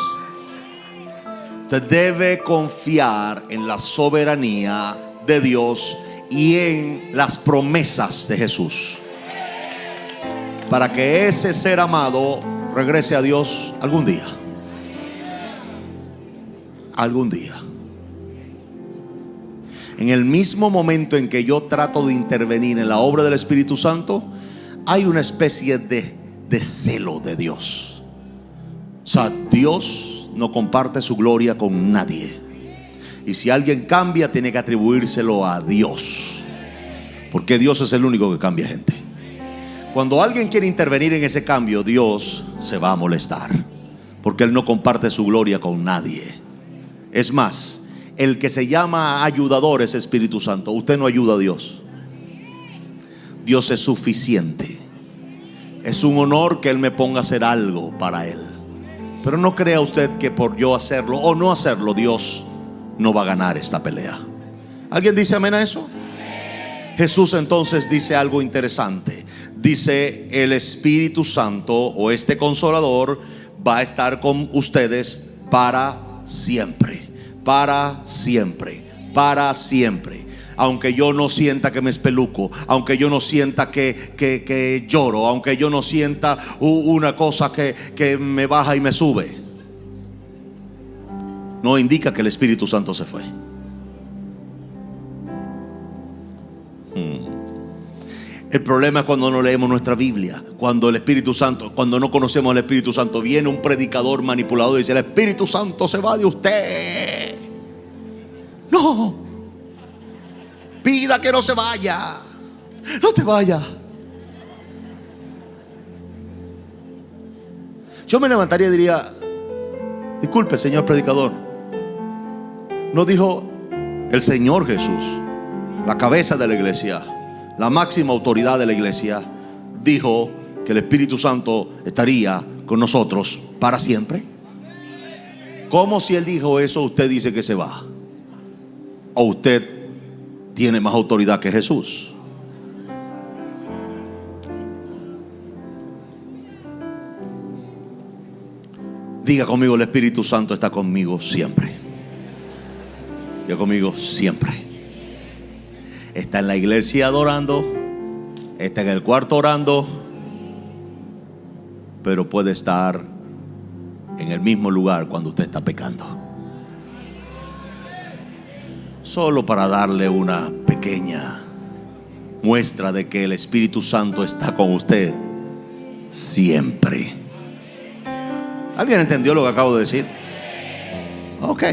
Usted debe confiar en la soberanía de Dios y en las promesas de Jesús, para que ese ser amado regrese a Dios algún día. Algún día. En el mismo momento en que yo trato de intervenir en la obra del Espíritu Santo, hay una especie de celo de Dios. O sea, Dios no comparte su gloria con nadie. Y si alguien cambia, tiene que atribuírselo a Dios, porque Dios es el único que cambia gente. Cuando alguien quiere intervenir en ese cambio, Dios se va a molestar, porque Él no comparte su gloria con nadie. Es más, el que se llama ayudador es Espíritu Santo. Usted no ayuda a Dios. Dios es suficiente. Es un honor que Él me ponga a hacer algo para Él, pero no crea usted que por yo hacerlo o no hacerlo, Dios no va a ganar esta pelea. ¿Alguien dice amén a eso? Jesús entonces dice algo interesante. Dice: el Espíritu Santo, o este Consolador, va a estar con ustedes para siempre. Para siempre. Para siempre. Aunque yo no sienta que me espeluco, aunque yo no sienta que lloro, aunque yo no sienta una cosa que me baja y me sube, no indica que el Espíritu Santo se fue. El problema es cuando no leemos nuestra Biblia, cuando el Espíritu Santo, cuando no conocemos al Espíritu Santo, viene un predicador manipulador y dice: el Espíritu Santo se va de usted. No, pida que no se vaya. No te vayas. Yo me levantaría y diría: disculpe, señor predicador, ¿no dijo el Señor Jesús, la cabeza de la iglesia, la máxima autoridad de la iglesia, dijo que el Espíritu Santo estaría con nosotros para siempre? ¿Cómo si Él dijo eso usted dice que se va? ¿O usted tiene más autoridad que Jesús? Diga conmigo: el Espíritu Santo está conmigo siempre. Diga conmigo: siempre. Está en la iglesia adorando, está en el cuarto orando, pero puede estar en el mismo lugar cuando usted está pecando. Solo para darle una pequeña muestra de que el Espíritu Santo está con usted siempre. ¿Alguien entendió lo que acabo de decir? Ok.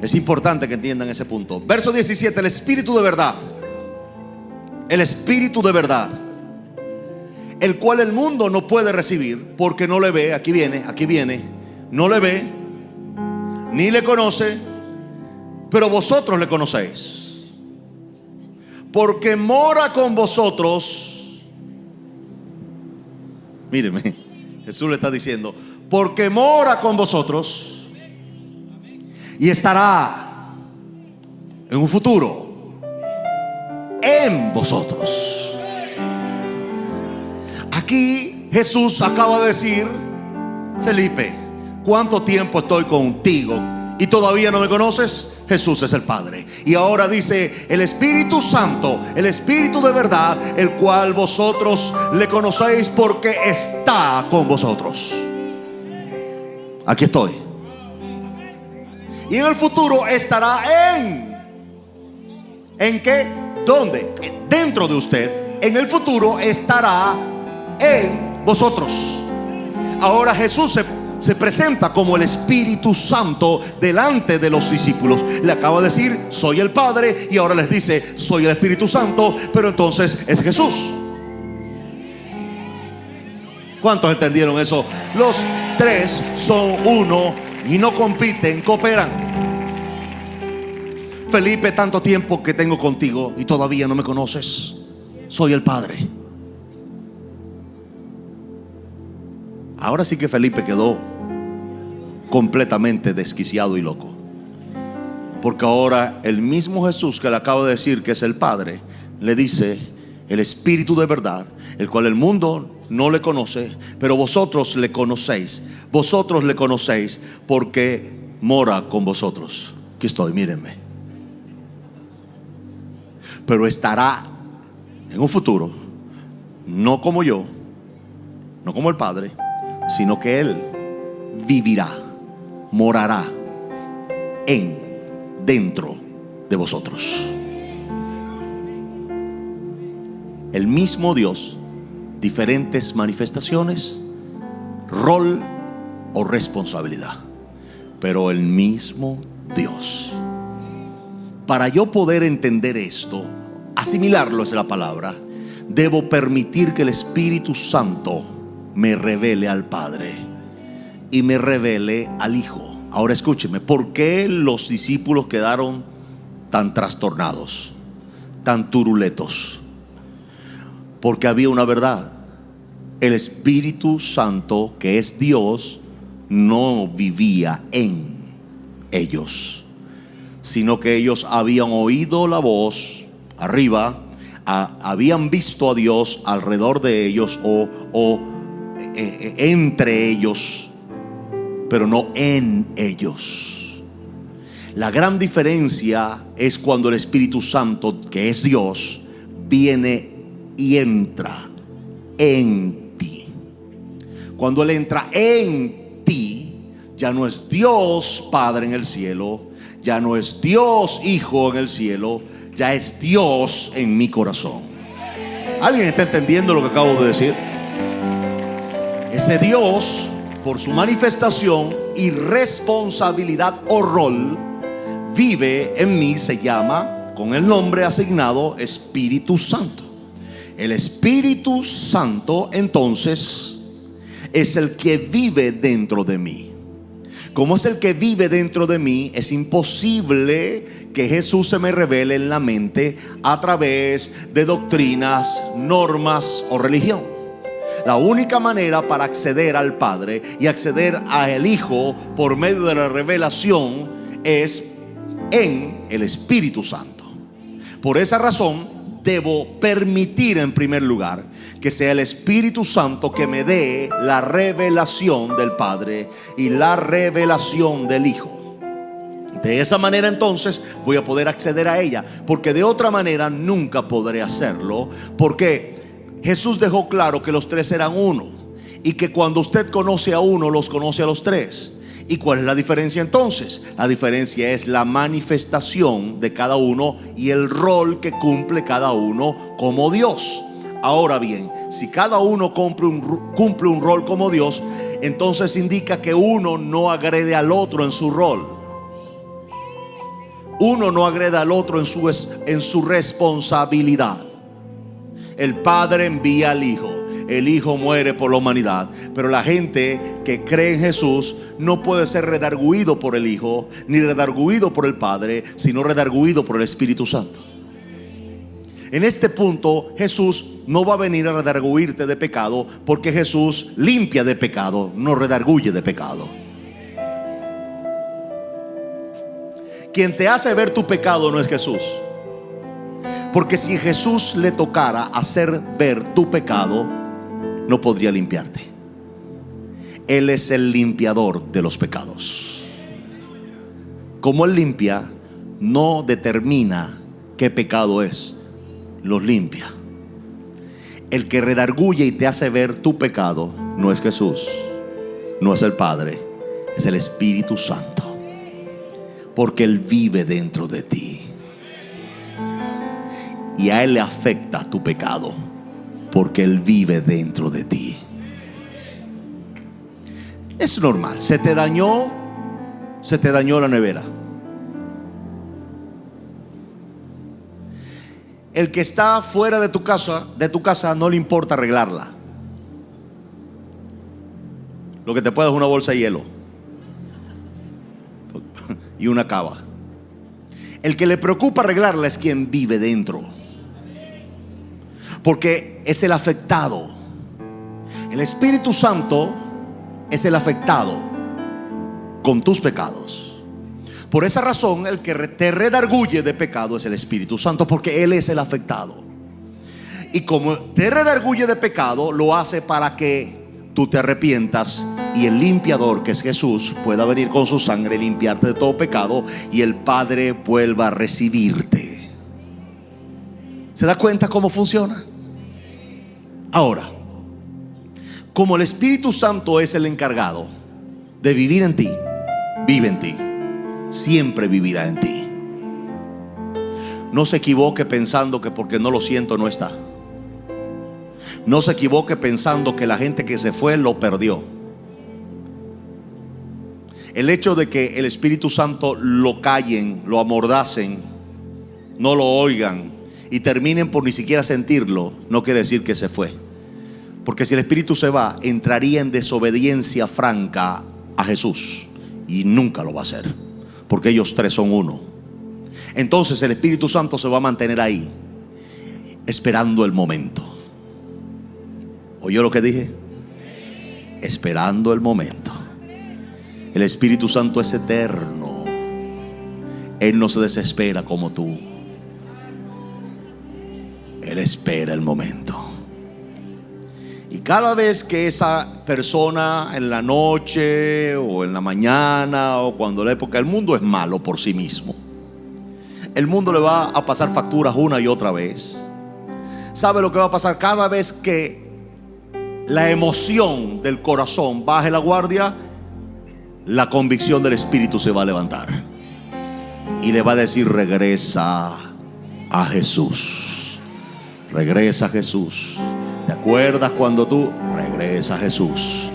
Es importante que entiendan ese punto. Verso 17: el Espíritu de verdad. El Espíritu de verdad, el cual el mundo no puede recibir porque no le ve. Aquí viene. No le ve, ni le conoce, pero vosotros le conocéis, porque mora con vosotros. Míreme, Jesús le está diciendo: porque mora con vosotros y estará en un futuro en vosotros. Aquí Jesús acaba de decir: Felipe, ¿cuánto tiempo estoy contigo y todavía no me conoces? Jesús es el Padre. Y ahora dice: el Espíritu Santo, el Espíritu de verdad, el cual vosotros le conocéis porque está con vosotros. Aquí estoy. Y en el futuro estará ¿en qué? ¿Dónde? Dentro de usted. En el futuro estará en vosotros. Ahora Jesús se presenta como el Espíritu Santo delante de los discípulos. Le acaba de decir: soy el Padre, y ahora les dice: soy el Espíritu Santo, pero entonces es Jesús. ¿Cuántos entendieron eso? Los tres son uno y no compiten, cooperan. Felipe, tanto tiempo que tengo contigo y todavía no me conoces. Soy el Padre. Ahora sí que Felipe quedó completamente desquiciado y loco, porque ahora el mismo Jesús que le acaba de decir que es el Padre, le dice: el Espíritu de verdad, el cual el mundo no le conoce, pero vosotros le conocéis. Vosotros le conocéis porque mora con vosotros. Aquí estoy, mírenme. pero estará en un futuro, no como yo, no como el Padre, sino que Él vivirá, morará dentro de vosotros. El mismo Dios, diferentes manifestaciones, rol o responsabilidad, pero el mismo Dios. Para yo poder entender esto, asimilarlo es la palabra, debo permitir que el Espíritu Santo me revele al Padre y me revele al Hijo. Ahora escúcheme, ¿por qué los discípulos quedaron tan trastornados, tan turuletos? Porque había una verdad. El Espíritu Santo, que es Dios, no vivía en ellos, sino que ellos habían oído la voz arriba, habían visto a Dios alrededor de ellos o entre ellos, pero no en ellos. La gran diferencia es cuando el Espíritu Santo, que es Dios, viene y entra en ti. Cuando Él entra en ti, ya no es Dios Padre en el cielo, ya no es Dios Hijo en el cielo, ya es Dios en mi corazón. ¿Alguien está entendiendo lo que acabo de decir? Ese Dios, por su manifestación y responsabilidad o rol, vive en mí, se llama con el nombre asignado Espíritu Santo. El Espíritu Santo entonces es el que vive dentro de mí. Como es el que vive dentro de mí, es imposible que Jesús se me revele en la mente a través de doctrinas, normas o religión. La única manera para acceder al Padre y acceder al Hijo por medio de la revelación es en el Espíritu Santo. Por esa razón debo permitir en primer lugar que sea el Espíritu Santo que me dé la revelación del Padre y la revelación del Hijo. De esa manera entonces voy a poder acceder a ella, porque de otra manera nunca podré hacerlo, porque Jesús dejó claro que los tres eran uno y que cuando usted conoce a uno, los conoce a los tres. ¿Y cuál es la diferencia entonces? La diferencia es la manifestación de cada uno y el rol que cumple cada uno como Dios. Ahora bien, si cada uno cumple un rol como Dios, entonces indica que uno no agrede al otro en su rol. Uno no agrede al otro en su responsabilidad. El Padre envía al Hijo, el Hijo muere por la humanidad, pero la gente que cree en Jesús no puede ser redarguido por el Hijo, ni redarguido por el Padre, sino redarguido por el Espíritu Santo. En este punto Jesús no va a venir a redarguirte de pecado, porque Jesús limpia de pecado, no redarguye de pecado. Quien te hace ver tu pecado no es Jesús, porque si Jesús le tocara hacer ver tu pecado, no podría limpiarte. Él es el limpiador de los pecados. Como Él limpia, no determina qué pecado es, los limpia. El que redarguye y te hace ver tu pecado no es Jesús, no es el Padre, es el Espíritu Santo, porque Él vive dentro de ti y a Él le afecta tu pecado, porque Él vive dentro de ti. Es normal, se te dañó la nevera. El que está fuera de tu casa no le importa arreglarla. Lo que te puede es una bolsa de hielo y una cava. El que le preocupa arreglarla es quien vive dentro, porque es el afectado. El Espíritu Santo es el afectado con tus pecados. Por esa razón, el que te redarguye de pecado es el Espíritu Santo, porque Él es el afectado. Y como te redarguye de pecado, lo hace para que tú te arrepientas y el limpiador, que es Jesús, pueda venir con su sangre, limpiarte de todo pecado y el Padre vuelva a recibirte. ¿Se da cuenta cómo funciona? Ahora, como el Espíritu Santo es el encargado de vivir en ti, vive en ti, siempre vivirá en ti. No se equivoque pensando que porque no lo siento no está. No se equivoque pensando que la gente que se fue lo perdió. El hecho de que el Espíritu Santo lo callen, lo amordacen, no lo oigan y terminen por ni siquiera sentirlo, no quiere decir que se fue. Porque si el Espíritu se va, entraría en desobediencia franca a Jesús, y nunca lo va a hacer, porque ellos tres son uno. Entonces el Espíritu Santo se va a mantener ahí, esperando el momento. ¿Oyó lo que dije? Esperando el momento. El Espíritu Santo es eterno. Él no se desespera como tú. Él espera el momento. Y cada vez que esa persona en la noche o en la mañana o cuando la época, el mundo es malo por sí mismo. El mundo le va a pasar facturas una y otra vez. ¿Sabe lo que va a pasar? Cada vez que la emoción del corazón baje la guardia, la convicción del Espíritu se va a levantar y le va a decir: regresa a Jesús. Regresa a Jesús. ¿Te acuerdas cuando tú regresas a Jesús?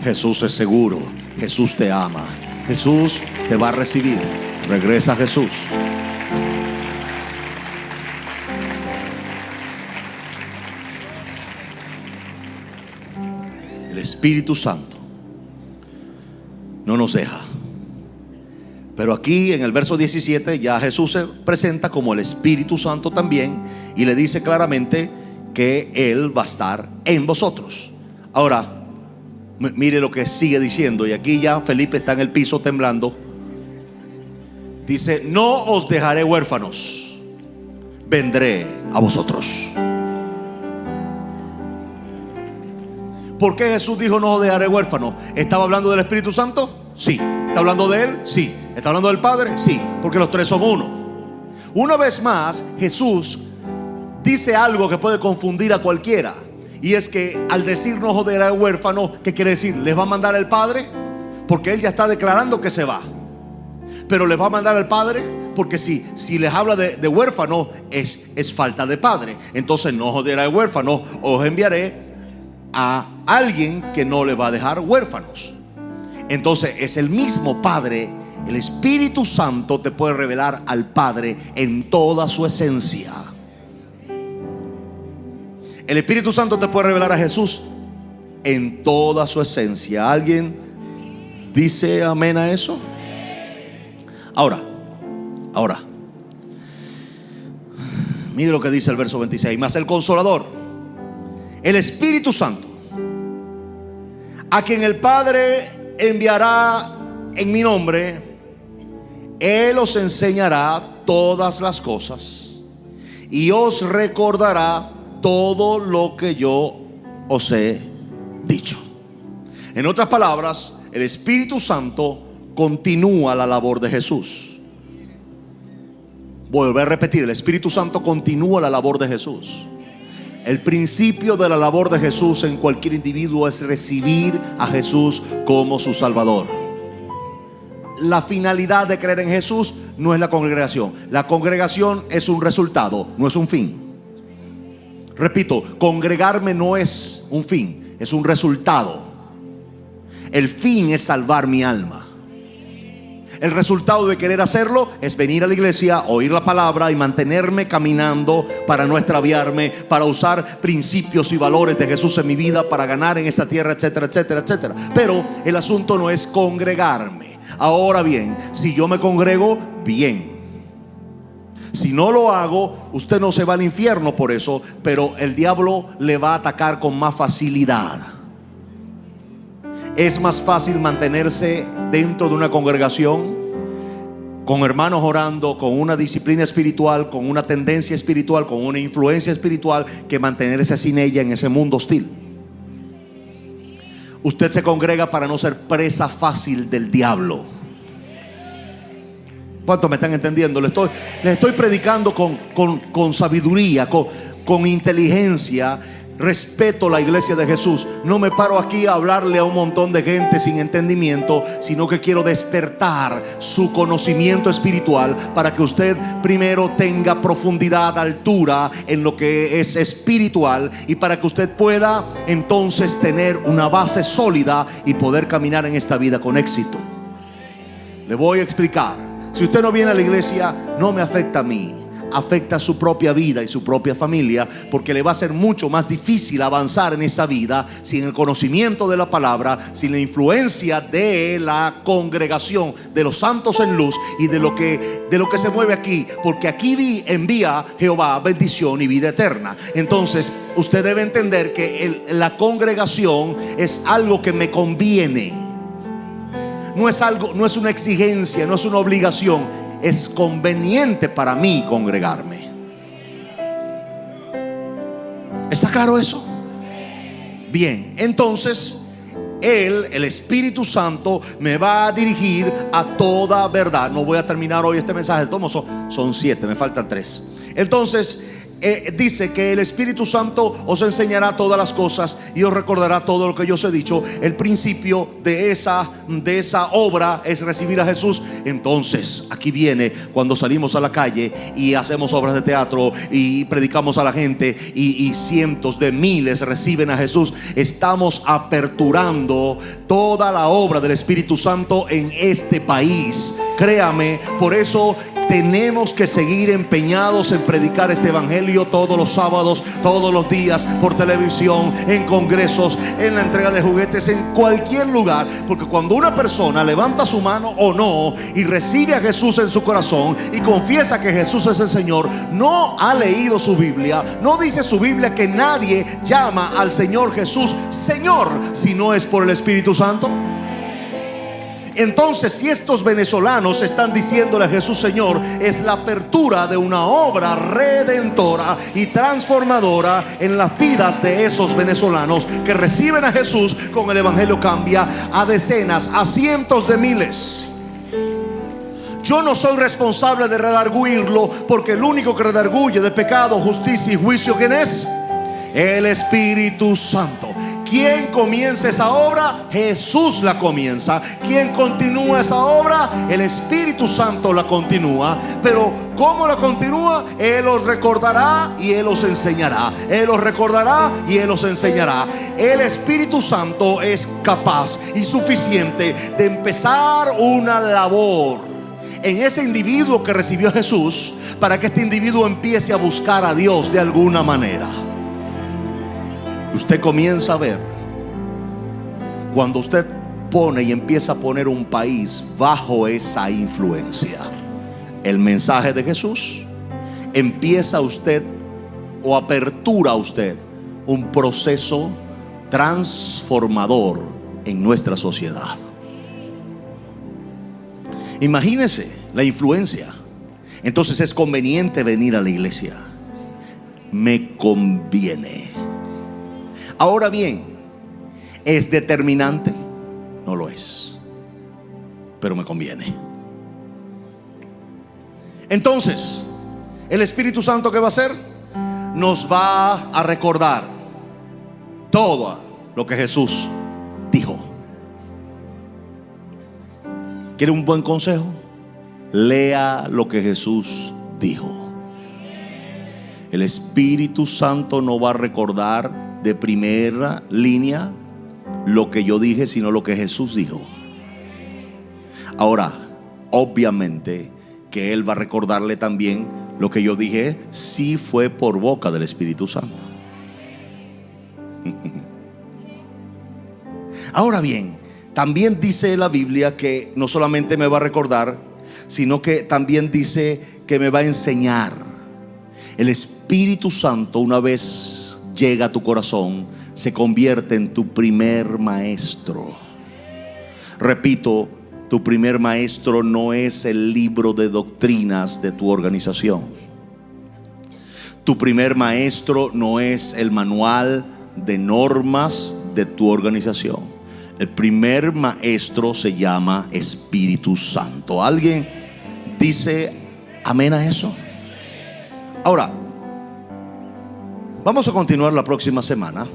Jesús es seguro. Jesús te ama. Jesús te va a recibir. Regresa a Jesús. El Espíritu Santo no nos deja. Pero aquí en el verso 17 ya Jesús se presenta como el Espíritu Santo también, y le dice claramente que Él va a estar en vosotros. Ahora, mire lo que sigue diciendo, y aquí ya Felipe está en el piso temblando. Dice: no os dejaré huérfanos, vendré a vosotros. ¿Por qué Jesús dijo no os dejaré huérfanos? ¿Estaba hablando del Espíritu Santo? Sí. ¿Está hablando de Él? Sí. ¿Está hablando del Padre? Sí, porque los tres son uno. Una vez más, Jesús dice algo que puede confundir a cualquiera, y es que al decir no os dejaré huérfanos, ¿qué quiere decir? ¿Les va a mandar al Padre? Porque Él ya está declarando que se va. Pero les va a mandar al Padre, porque si les habla de huérfano, es falta de Padre. Entonces no os dejaré huérfanos, os enviaré a alguien que no le va a dejar huérfanos. Entonces es el mismo Padre. El Espíritu Santo te puede revelar al Padre en toda su esencia. El Espíritu Santo te puede revelar a Jesús en toda su esencia. ¿Alguien dice amén a eso? Ahora, mire lo que dice el verso 26. Mas el Consolador, el Espíritu Santo, a quien el Padre enviará en mi nombre, Él os enseñará todas las cosas y os recordará todo lo que yo os he dicho. En otras palabras, el Espíritu Santo continúa la labor de Jesús. Voy a volver a repetir: el Espíritu Santo continúa la labor de Jesús. El principio de la labor de Jesús en cualquier individuo es recibir a Jesús como su Salvador. La finalidad de creer en Jesús no es la congregación. La congregación es un resultado, no es un fin. Repito, congregarme no es un fin, es un resultado. El fin es salvar mi alma. El resultado de querer hacerlo es venir a la iglesia, oír la palabra y mantenerme caminando para no extraviarme, para usar principios y valores de Jesús en mi vida, para ganar en esta tierra, etcétera, etcétera, etcétera. Pero el asunto no es congregarme. Ahora bien, si yo me congrego, bien. Si no lo hago, usted no se va al infierno por eso, pero el diablo le va a atacar con más facilidad. Es más fácil mantenerse dentro de una congregación, con hermanos orando, con una disciplina espiritual, con una tendencia espiritual, con una influencia espiritual, que mantenerse sin ella en ese mundo hostil. Usted se congrega para no ser presa fácil del diablo. ¿Cuántos me están entendiendo? Les estoy predicando con sabiduría, con inteligencia. Respeto la iglesia de Jesús. No me paro aquí a hablarle a un montón de gente sin entendimiento, sino que quiero despertar su conocimiento espiritual para que usted primero tenga profundidad, altura en lo que es espiritual, y para que usted pueda entonces tener una base sólida y poder caminar en esta vida con éxito. Le voy a explicar. Si usted no viene a la iglesia, no me afecta a mí, afecta a su propia vida y su propia familia, porque le va a ser mucho más difícil avanzar en esa vida sin el conocimiento de la palabra, sin la influencia de la congregación de los santos en luz y de lo que se mueve aquí, porque aquí envía Jehová bendición y vida eterna. Entonces usted debe entender que la congregación es algo que me conviene. No es una exigencia, no es una obligación. Es conveniente para mí congregarme. ¿Está claro eso? Bien, entonces el Espíritu Santo me va a dirigir a toda verdad. No voy a terminar hoy este mensaje. Son 7, me faltan 3. Entonces dice que el Espíritu Santo os enseñará todas las cosas y os recordará todo lo que yo os he dicho. El principio de esa obra es recibir a Jesús. Entonces aquí viene cuando salimos a la calle y hacemos obras de teatro y predicamos a la gente y cientos de miles reciben a Jesús. Estamos aperturando toda la obra del Espíritu Santo en este país. Créame, por eso tenemos que seguir empeñados en predicar este evangelio todos los sábados, todos los días, por televisión, en congresos, en la entrega de juguetes, en cualquier lugar. Porque cuando una persona levanta su mano o no y recibe a Jesús en su corazón y confiesa que Jesús es el Señor, no ha leído su Biblia. No dice su Biblia que nadie llama al Señor Jesús Señor si no es por el Espíritu Santo. Entonces, si estos venezolanos están diciéndole a Jesús Señor, es la apertura de una obra redentora y transformadora en las vidas de esos venezolanos que reciben a Jesús. Con el evangelio cambia a decenas, a cientos de miles. Yo no soy responsable de redarguirlo, porque el único que redarguye de pecado, justicia y juicio, ¿quién es? El Espíritu Santo. ¿Quién comienza esa obra? Jesús la comienza. ¿Quién continúa esa obra? El Espíritu Santo la continúa. Pero ¿cómo la continúa? Él os recordará y Él os enseñará. Él os recordará y Él os enseñará. El Espíritu Santo es capaz y suficiente de empezar una labor en ese individuo que recibió a Jesús, para que este individuo empiece a buscar a Dios de alguna manera. Usted comienza a ver, cuando usted pone y empieza a poner un país bajo esa influencia, el mensaje de Jesús, empieza usted o apertura usted un proceso transformador en nuestra sociedad. Imagínese la influencia. Entonces es conveniente venir a la iglesia. Me conviene. Ahora bien, ¿es determinante? No lo es, pero me conviene. Entonces, el Espíritu Santo, ¿qué va a hacer? Nos va a recordar todo lo que Jesús dijo. ¿Quiere un buen consejo? Lea lo que Jesús dijo. El Espíritu Santo no va a recordar de primera línea lo que yo dije, sino lo que Jesús dijo. Ahora, obviamente que Él va a recordarle también lo que yo dije, si fue por boca del Espíritu Santo. Ahora bien, también dice la Biblia que no solamente me va a recordar, sino que también dice que me va a enseñar. El Espíritu Santo, una vez llega a tu corazón, se convierte en tu primer maestro. Repito, tu primer maestro no es el libro de doctrinas de tu organización. Tu primer maestro no es el manual de normas de tu organización. El primer maestro se llama Espíritu Santo. Alguien dice amén a eso? Ahora, vamos a continuar la próxima semana,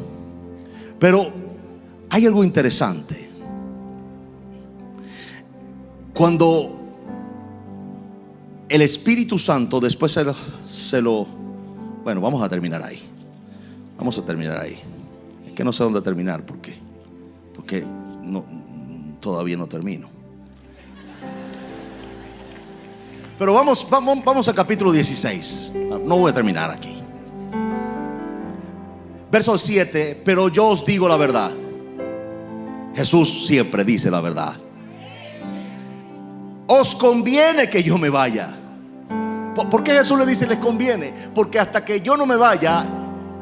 pero hay algo interesante. Cuando el Espíritu Santo después bueno, vamos a terminar ahí. Vamos a terminar ahí. Es que no sé dónde terminar porque no, todavía no termino. Pero vamos al capítulo 16. No voy a terminar aquí. Verso 7. Pero yo os digo la verdad. Jesús siempre dice la verdad. Os conviene que yo me vaya. ¿Por qué Jesús le dice les conviene? Porque hasta que yo no me vaya,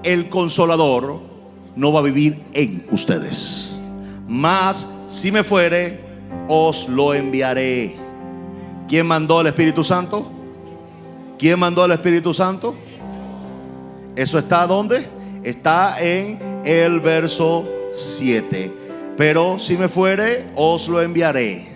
el Consolador no va a vivir en ustedes. Mas si me fuere, os lo enviaré. ¿Quién mandó al Espíritu Santo? ¿Quién mandó al Espíritu Santo? ¿Eso está dónde? Está en el verso 7. Pero si me fuere, os lo enviaré.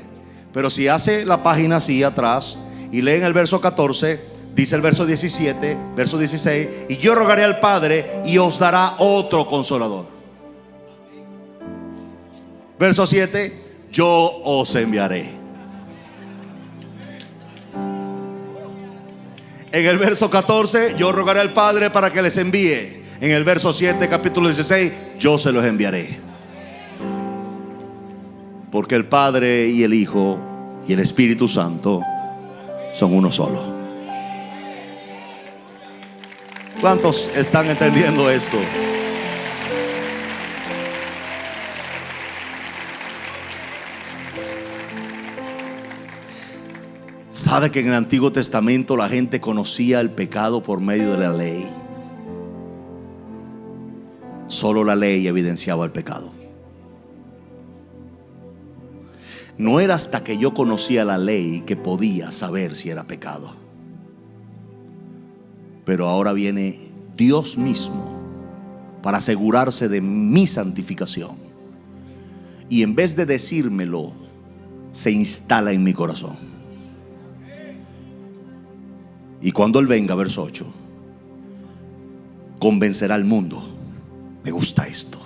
Pero si hace la página así atrás y leen el verso 14, dice el verso 17, verso 16: y yo rogaré al Padre y os dará otro Consolador. Verso 7: yo os enviaré. En el verso 14: yo rogaré al Padre para que les envíe. En el verso 7, capítulo 16: yo se los enviaré. Porque el Padre y el Hijo y el Espíritu Santo son uno solo. ¿Cuántos están entendiendo esto? ¿Sabe que en el Antiguo Testamento la gente conocía el pecado por medio de la ley? Solo la ley evidenciaba el pecado. No era hasta que yo conocía la ley que podía saber si era pecado. Pero ahora viene Dios mismo para asegurarse de mi santificación. Y en vez de decírmelo, se instala en mi corazón. Y cuando Él venga, verso 8, convencerá al mundo. Me gusta esto.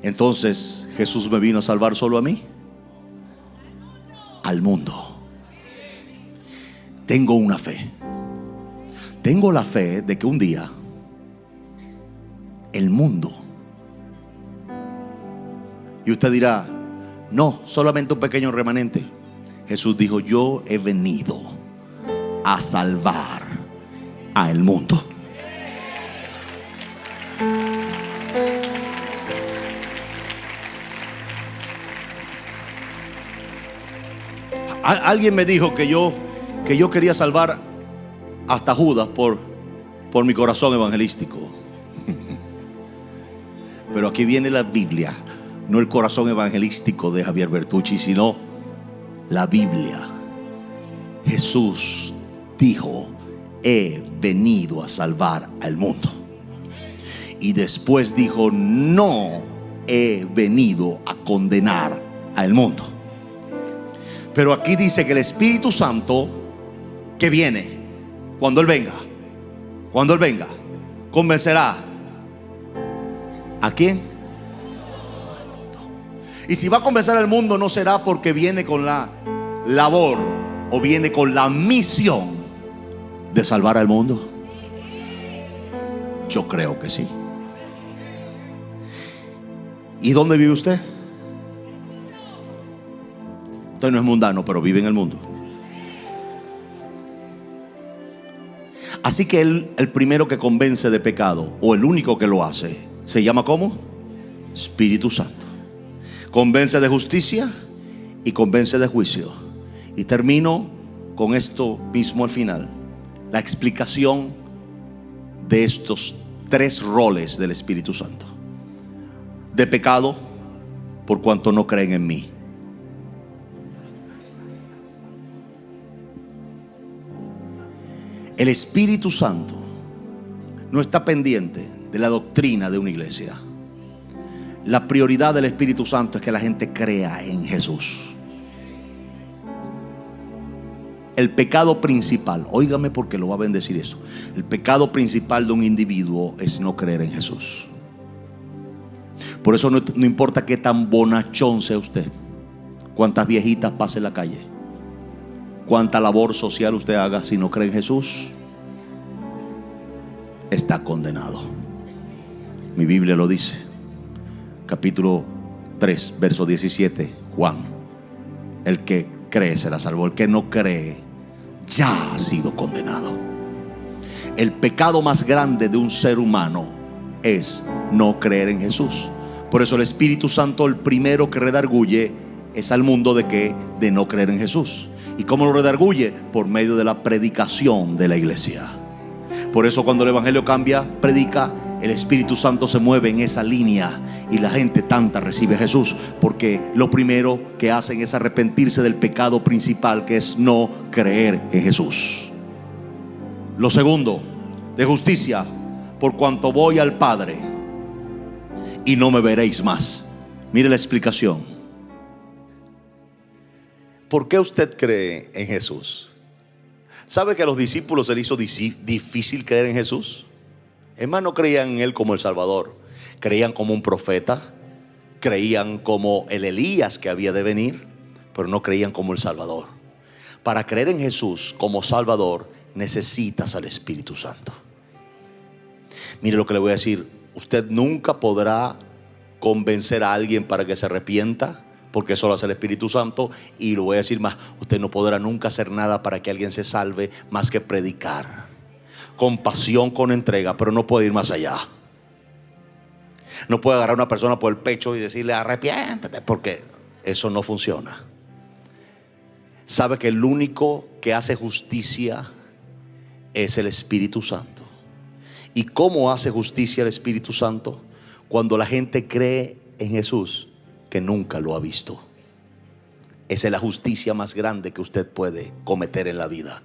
Entonces, ¿Jesús me vino a salvar solo a mí? Al mundo. Tengo una fe. Tengo la fe de que un día el mundo. Y usted dirá: no, solamente un pequeño remanente. Jesús dijo: yo he venido a salvar al mundo. Alguien me dijo que yo quería salvar hasta Judas por mi corazón evangelístico. Pero aquí viene la Biblia, no el corazón evangelístico de Javier Bertucci, sino la Biblia. Jesús dijo: he venido a salvar al mundo. Y después dijo: no he venido a condenar al mundo. Pero aquí dice que el Espíritu Santo, que viene cuando Él venga, convencerá. ¿A quién? Y si va a convencer al mundo, no será porque viene con la labor o viene con la misión de salvar al mundo. Yo creo que sí. ¿Y dónde vive usted? Usted no es mundano, pero vive en el mundo. Así que el primero que convence de pecado, o el único que lo hace, se llama ¿cómo? Espíritu Santo. Convence de justicia y convence de juicio. Y termino con esto mismo al final: la explicación de estos tres roles del Espíritu Santo. De pecado, por cuanto no creen en mí. El Espíritu Santo no está pendiente de la doctrina de una iglesia. La prioridad del Espíritu Santo es que la gente crea en Jesús. el pecado principal, óigame porque lo va a bendecir eso. El pecado principal de un individuo es no creer en Jesús. Por eso no importa qué tan bonachón sea usted, cuántas viejitas pase en la calle, cuánta labor social usted haga, si no cree en Jesús, está condenado. Mi Biblia lo dice, capítulo 3, verso 17, Juan: el que cree será salvo, el que no cree ya ha sido condenado. El pecado más grande de un ser humano es no creer en Jesús. Por eso el Espíritu Santo, el primero que redarguye es al mundo de que de no creer en Jesús. ¿Y cómo lo redarguye? Por medio de la predicación de la iglesia. Por eso cuando el evangelio cambia, predica, el Espíritu Santo se mueve en esa línea y la gente tanta recibe a Jesús, porque lo primero que hacen es arrepentirse del pecado principal, que es no creer en Jesús. Lo segundo, de justicia, por cuanto voy al Padre y no me veréis más. Mire la explicación. ¿Por qué usted cree en Jesús? ¿Sabe que a los discípulos se les hizo difícil creer en Jesús? Es más, no creían en Él como el Salvador. Creían como un profeta, creían como el Elías que había de venir, pero no creían como el Salvador. Para creer en Jesús como Salvador necesitas al Espíritu Santo. Mire lo que le voy a decir. Usted nunca podrá convencer a alguien para que se arrepienta, porque eso lo hace el Espíritu Santo. Y lo voy a decir más, usted no podrá nunca hacer nada para que alguien se salve más que predicar con pasión, con entrega, pero no puede ir más allá. No puede agarrar a una persona por el pecho y decirle arrepiéntete, porque eso no funciona. Sabe que el único que hace justicia es el Espíritu Santo. ¿Y cómo hace justicia el Espíritu Santo? Cuando la gente cree en Jesús que nunca lo ha visto. Esa es la justicia más grande que usted puede cometer en la vida: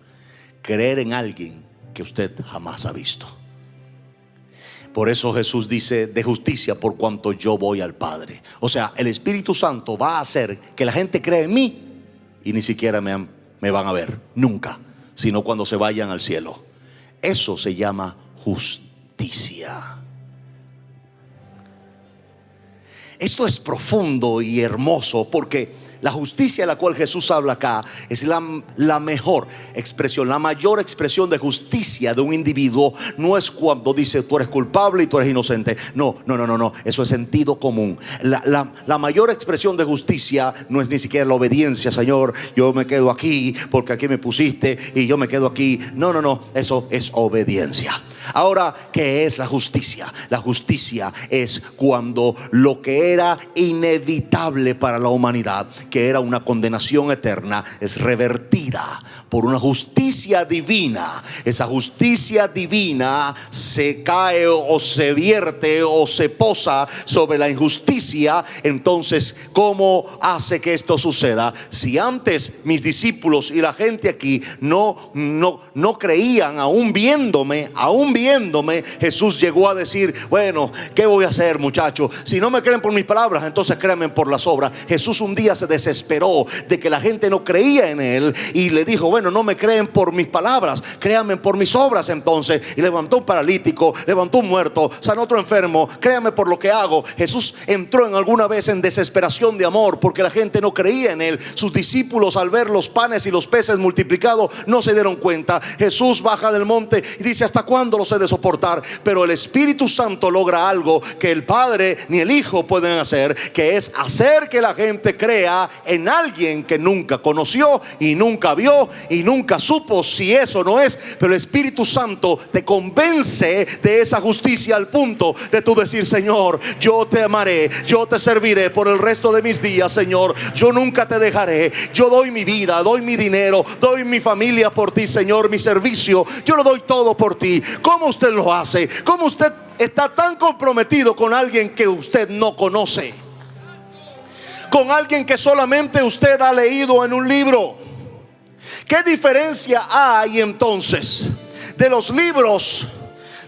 creer en alguien que usted jamás ha visto. Por eso Jesús dice de justicia por cuanto yo voy al Padre. O sea, el Espíritu Santo va a hacer que la gente crea en mí y ni siquiera me van a ver, nunca, sino cuando se vayan al cielo. Eso se llama justicia. Esto es profundo y hermoso, porque la justicia de la cual Jesús habla acá es la mejor expresión, la mayor expresión de justicia de un individuo. No es cuando dice tú eres culpable y tú eres inocente. No. Eso es sentido común. La mayor expresión de justicia no es ni siquiera la obediencia. Señor, yo me quedo aquí porque aquí me pusiste y yo me quedo aquí. No. Eso es obediencia. Ahora, ¿qué es la justicia? La justicia es cuando lo que era inevitable para la humanidad, que era una condenación eterna, es revertida por una justicia divina. Esa justicia divina se cae o se vierte o se posa sobre la injusticia. Entonces, ¿cómo hace que esto suceda? Si antes mis discípulos y la gente aquí no creían, aún viéndome, Jesús llegó a decir: bueno, ¿qué voy a hacer, muchachos? Si no me creen por mis palabras, entonces créanme por las obras. Jesús un día se desesperó de que la gente no creía en Él y le dijo: bueno, no me creen por mis palabras, créanme por mis obras entonces. Y levantó un paralítico, levantó un muerto, sanó otro enfermo. Créanme por lo que hago. Jesús entró en alguna vez en desesperación de amor porque la gente no creía en Él. Sus discípulos, al ver los panes y los peces multiplicados, no se dieron cuenta. Jesús baja del monte y dice: ¿hasta cuándo los he de soportar? Pero el Espíritu Santo logra algo que el Padre ni el Hijo pueden hacer, que es hacer que la gente crea en alguien que nunca conoció y nunca vio y nunca supo si eso no es. Pero el Espíritu Santo te convence de esa justicia al punto de tú decir: Señor, yo te amaré, yo te serviré por el resto de mis días. Señor, yo nunca te dejaré. Yo doy mi vida, doy mi dinero, doy mi familia por ti, Señor, mi servicio, yo lo doy todo por ti. ¿Cómo usted lo hace? ¿Cómo usted está tan comprometido con alguien que usted no conoce? Con alguien que solamente usted ha leído en un libro. ¿Qué diferencia hay entonces de los libros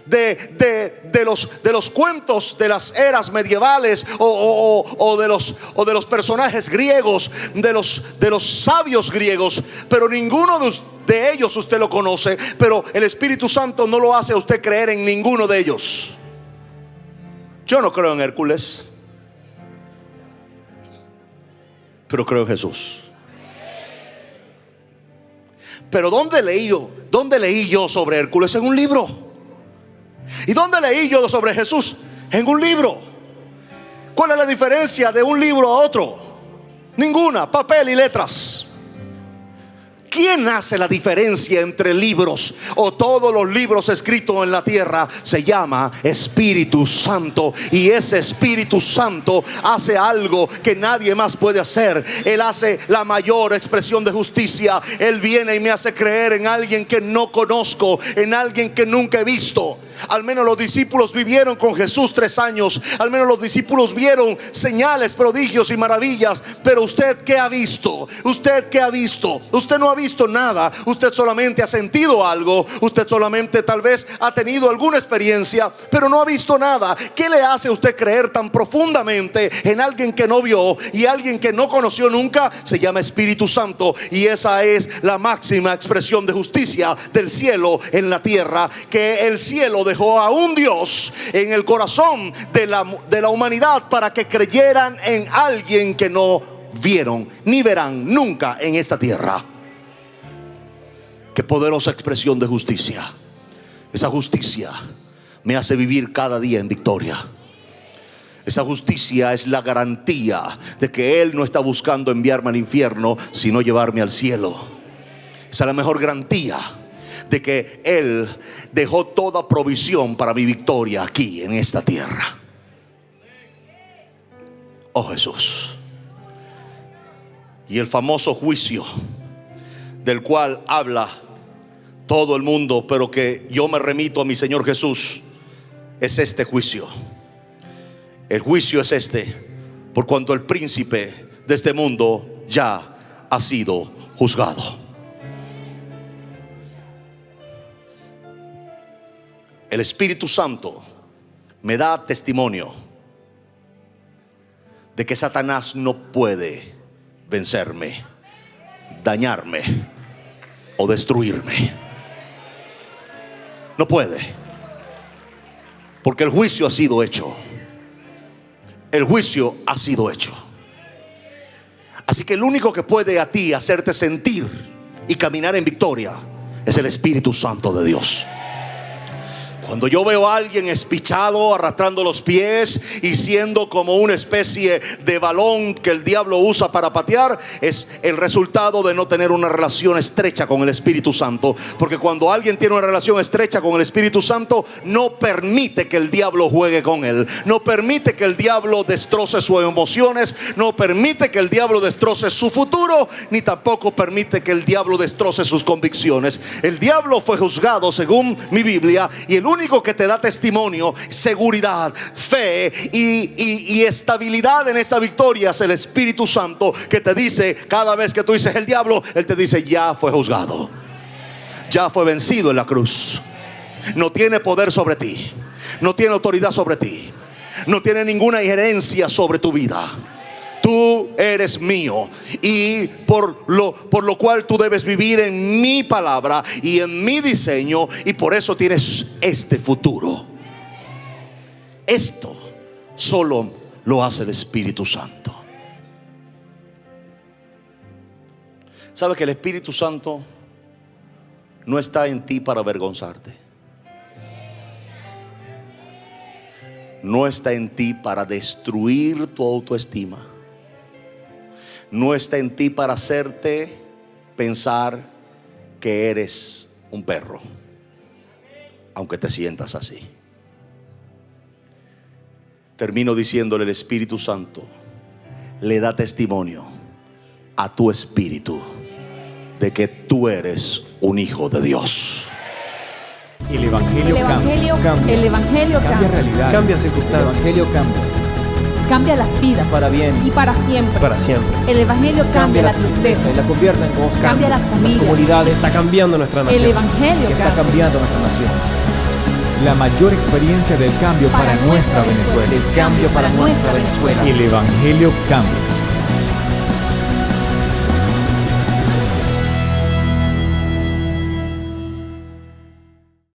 de los cuentos de las eras medievales o de los personajes griegos, de los sabios griegos? Pero ninguno de ellos usted lo conoce, pero el Espíritu Santo no lo hace a usted creer en ninguno de ellos. Yo no creo en Hércules, pero creo en Jesús. Pero ¿dónde leí yo? ¿Dónde leí yo sobre Hércules? En un libro. ¿Y dónde leí yo sobre Jesús? En un libro. ¿Cuál es la diferencia de un libro a otro? Ninguna, papel y letras. ¿Quién hace la diferencia entre libros o todos los libros escritos en la tierra? Se llama Espíritu Santo. Y ese Espíritu Santo hace algo que nadie más puede hacer. Él hace la mayor expresión de justicia. Él viene y me hace creer en alguien que no conozco, en alguien que nunca he visto. Al menos los discípulos vivieron con Jesús 3 años. Al menos los discípulos vieron señales, prodigios y maravillas. Pero usted, ¿qué ha visto? ¿Usted qué ha visto? Usted no ha visto nada. Usted solamente ha sentido algo. Usted solamente tal vez ha tenido alguna experiencia, pero no ha visto nada. ¿Qué le hace a usted creer tan profundamente en alguien que no vio y alguien que no conoció nunca? Se llama Espíritu Santo. Y esa es la máxima expresión de justicia del cielo en la tierra. Que el cielo dejó a un Dios en el corazón de la humanidad para que creyeran en alguien que no vieron ni verán nunca en esta tierra. Qué poderosa expresión de justicia. Esa justicia me hace vivir cada día en victoria. Esa justicia es la garantía de que Él no está buscando enviarme al infierno, sino llevarme al cielo. Esa es la mejor garantía de que Él dejó toda provisión para mi victoria aquí en esta tierra. Oh Jesús. Y el famoso juicio del cual habla todo el mundo, pero que yo me remito a mi Señor Jesús, es este juicio. El juicio es este, por cuanto el príncipe de este mundo ya ha sido juzgado. El Espíritu Santo me da testimonio de que Satanás no puede vencerme, dañarme o destruirme. No puede, porque el juicio ha sido hecho. El juicio ha sido hecho. Así que el único que puede a ti hacerte sentir y caminar en victoria es el Espíritu Santo de Dios. Cuando yo veo a alguien espichado, arrastrando los pies y siendo como una especie de balón que el diablo usa para patear, es el resultado de no tener una relación estrecha con el Espíritu Santo. Porque cuando alguien tiene una relación estrecha con el Espíritu Santo, no permite que el diablo juegue con él. No permite que el diablo destroce sus emociones. No permite que el diablo destroce su futuro. Ni tampoco permite que el diablo destroce sus convicciones. El diablo fue juzgado según mi Biblia, y el único que te da testimonio, seguridad, fe y estabilidad en esta victoria es el Espíritu Santo, que te dice cada vez que tú dices el diablo, Él te dice ya fue juzgado, ya fue vencido en la cruz. No tiene poder sobre ti, no tiene autoridad sobre ti, no tiene ninguna injerencia sobre tu vida. Tú eres mío, y por lo cual tú debes vivir en mi palabra y en mi diseño, y por eso tienes este futuro. Esto solo lo hace el Espíritu Santo. ¿Sabes que el Espíritu Santo no está en ti para avergonzarte? No está en ti para destruir tu autoestima. No está en ti para hacerte pensar que eres un perro, aunque te sientas así. Termino diciéndole: el Espíritu Santo le da testimonio a tu espíritu de que tú eres un hijo de Dios. El Evangelio cambia. El Evangelio Cambia cambia. realidades. Cambia El circunstancias. Evangelio cambia. Cambia las vidas. Para bien, Y para siempre. para siempre. El Evangelio cambia la tristeza. y la convierte en gozo. Cambia las familias. comunidades. Está cambiando nuestra El nación. Evangelio Está cambia. cambiando nuestra nación. La mayor experiencia del cambio para nuestra Venezuela. El cambio para nuestra Venezuela. El Evangelio cambia.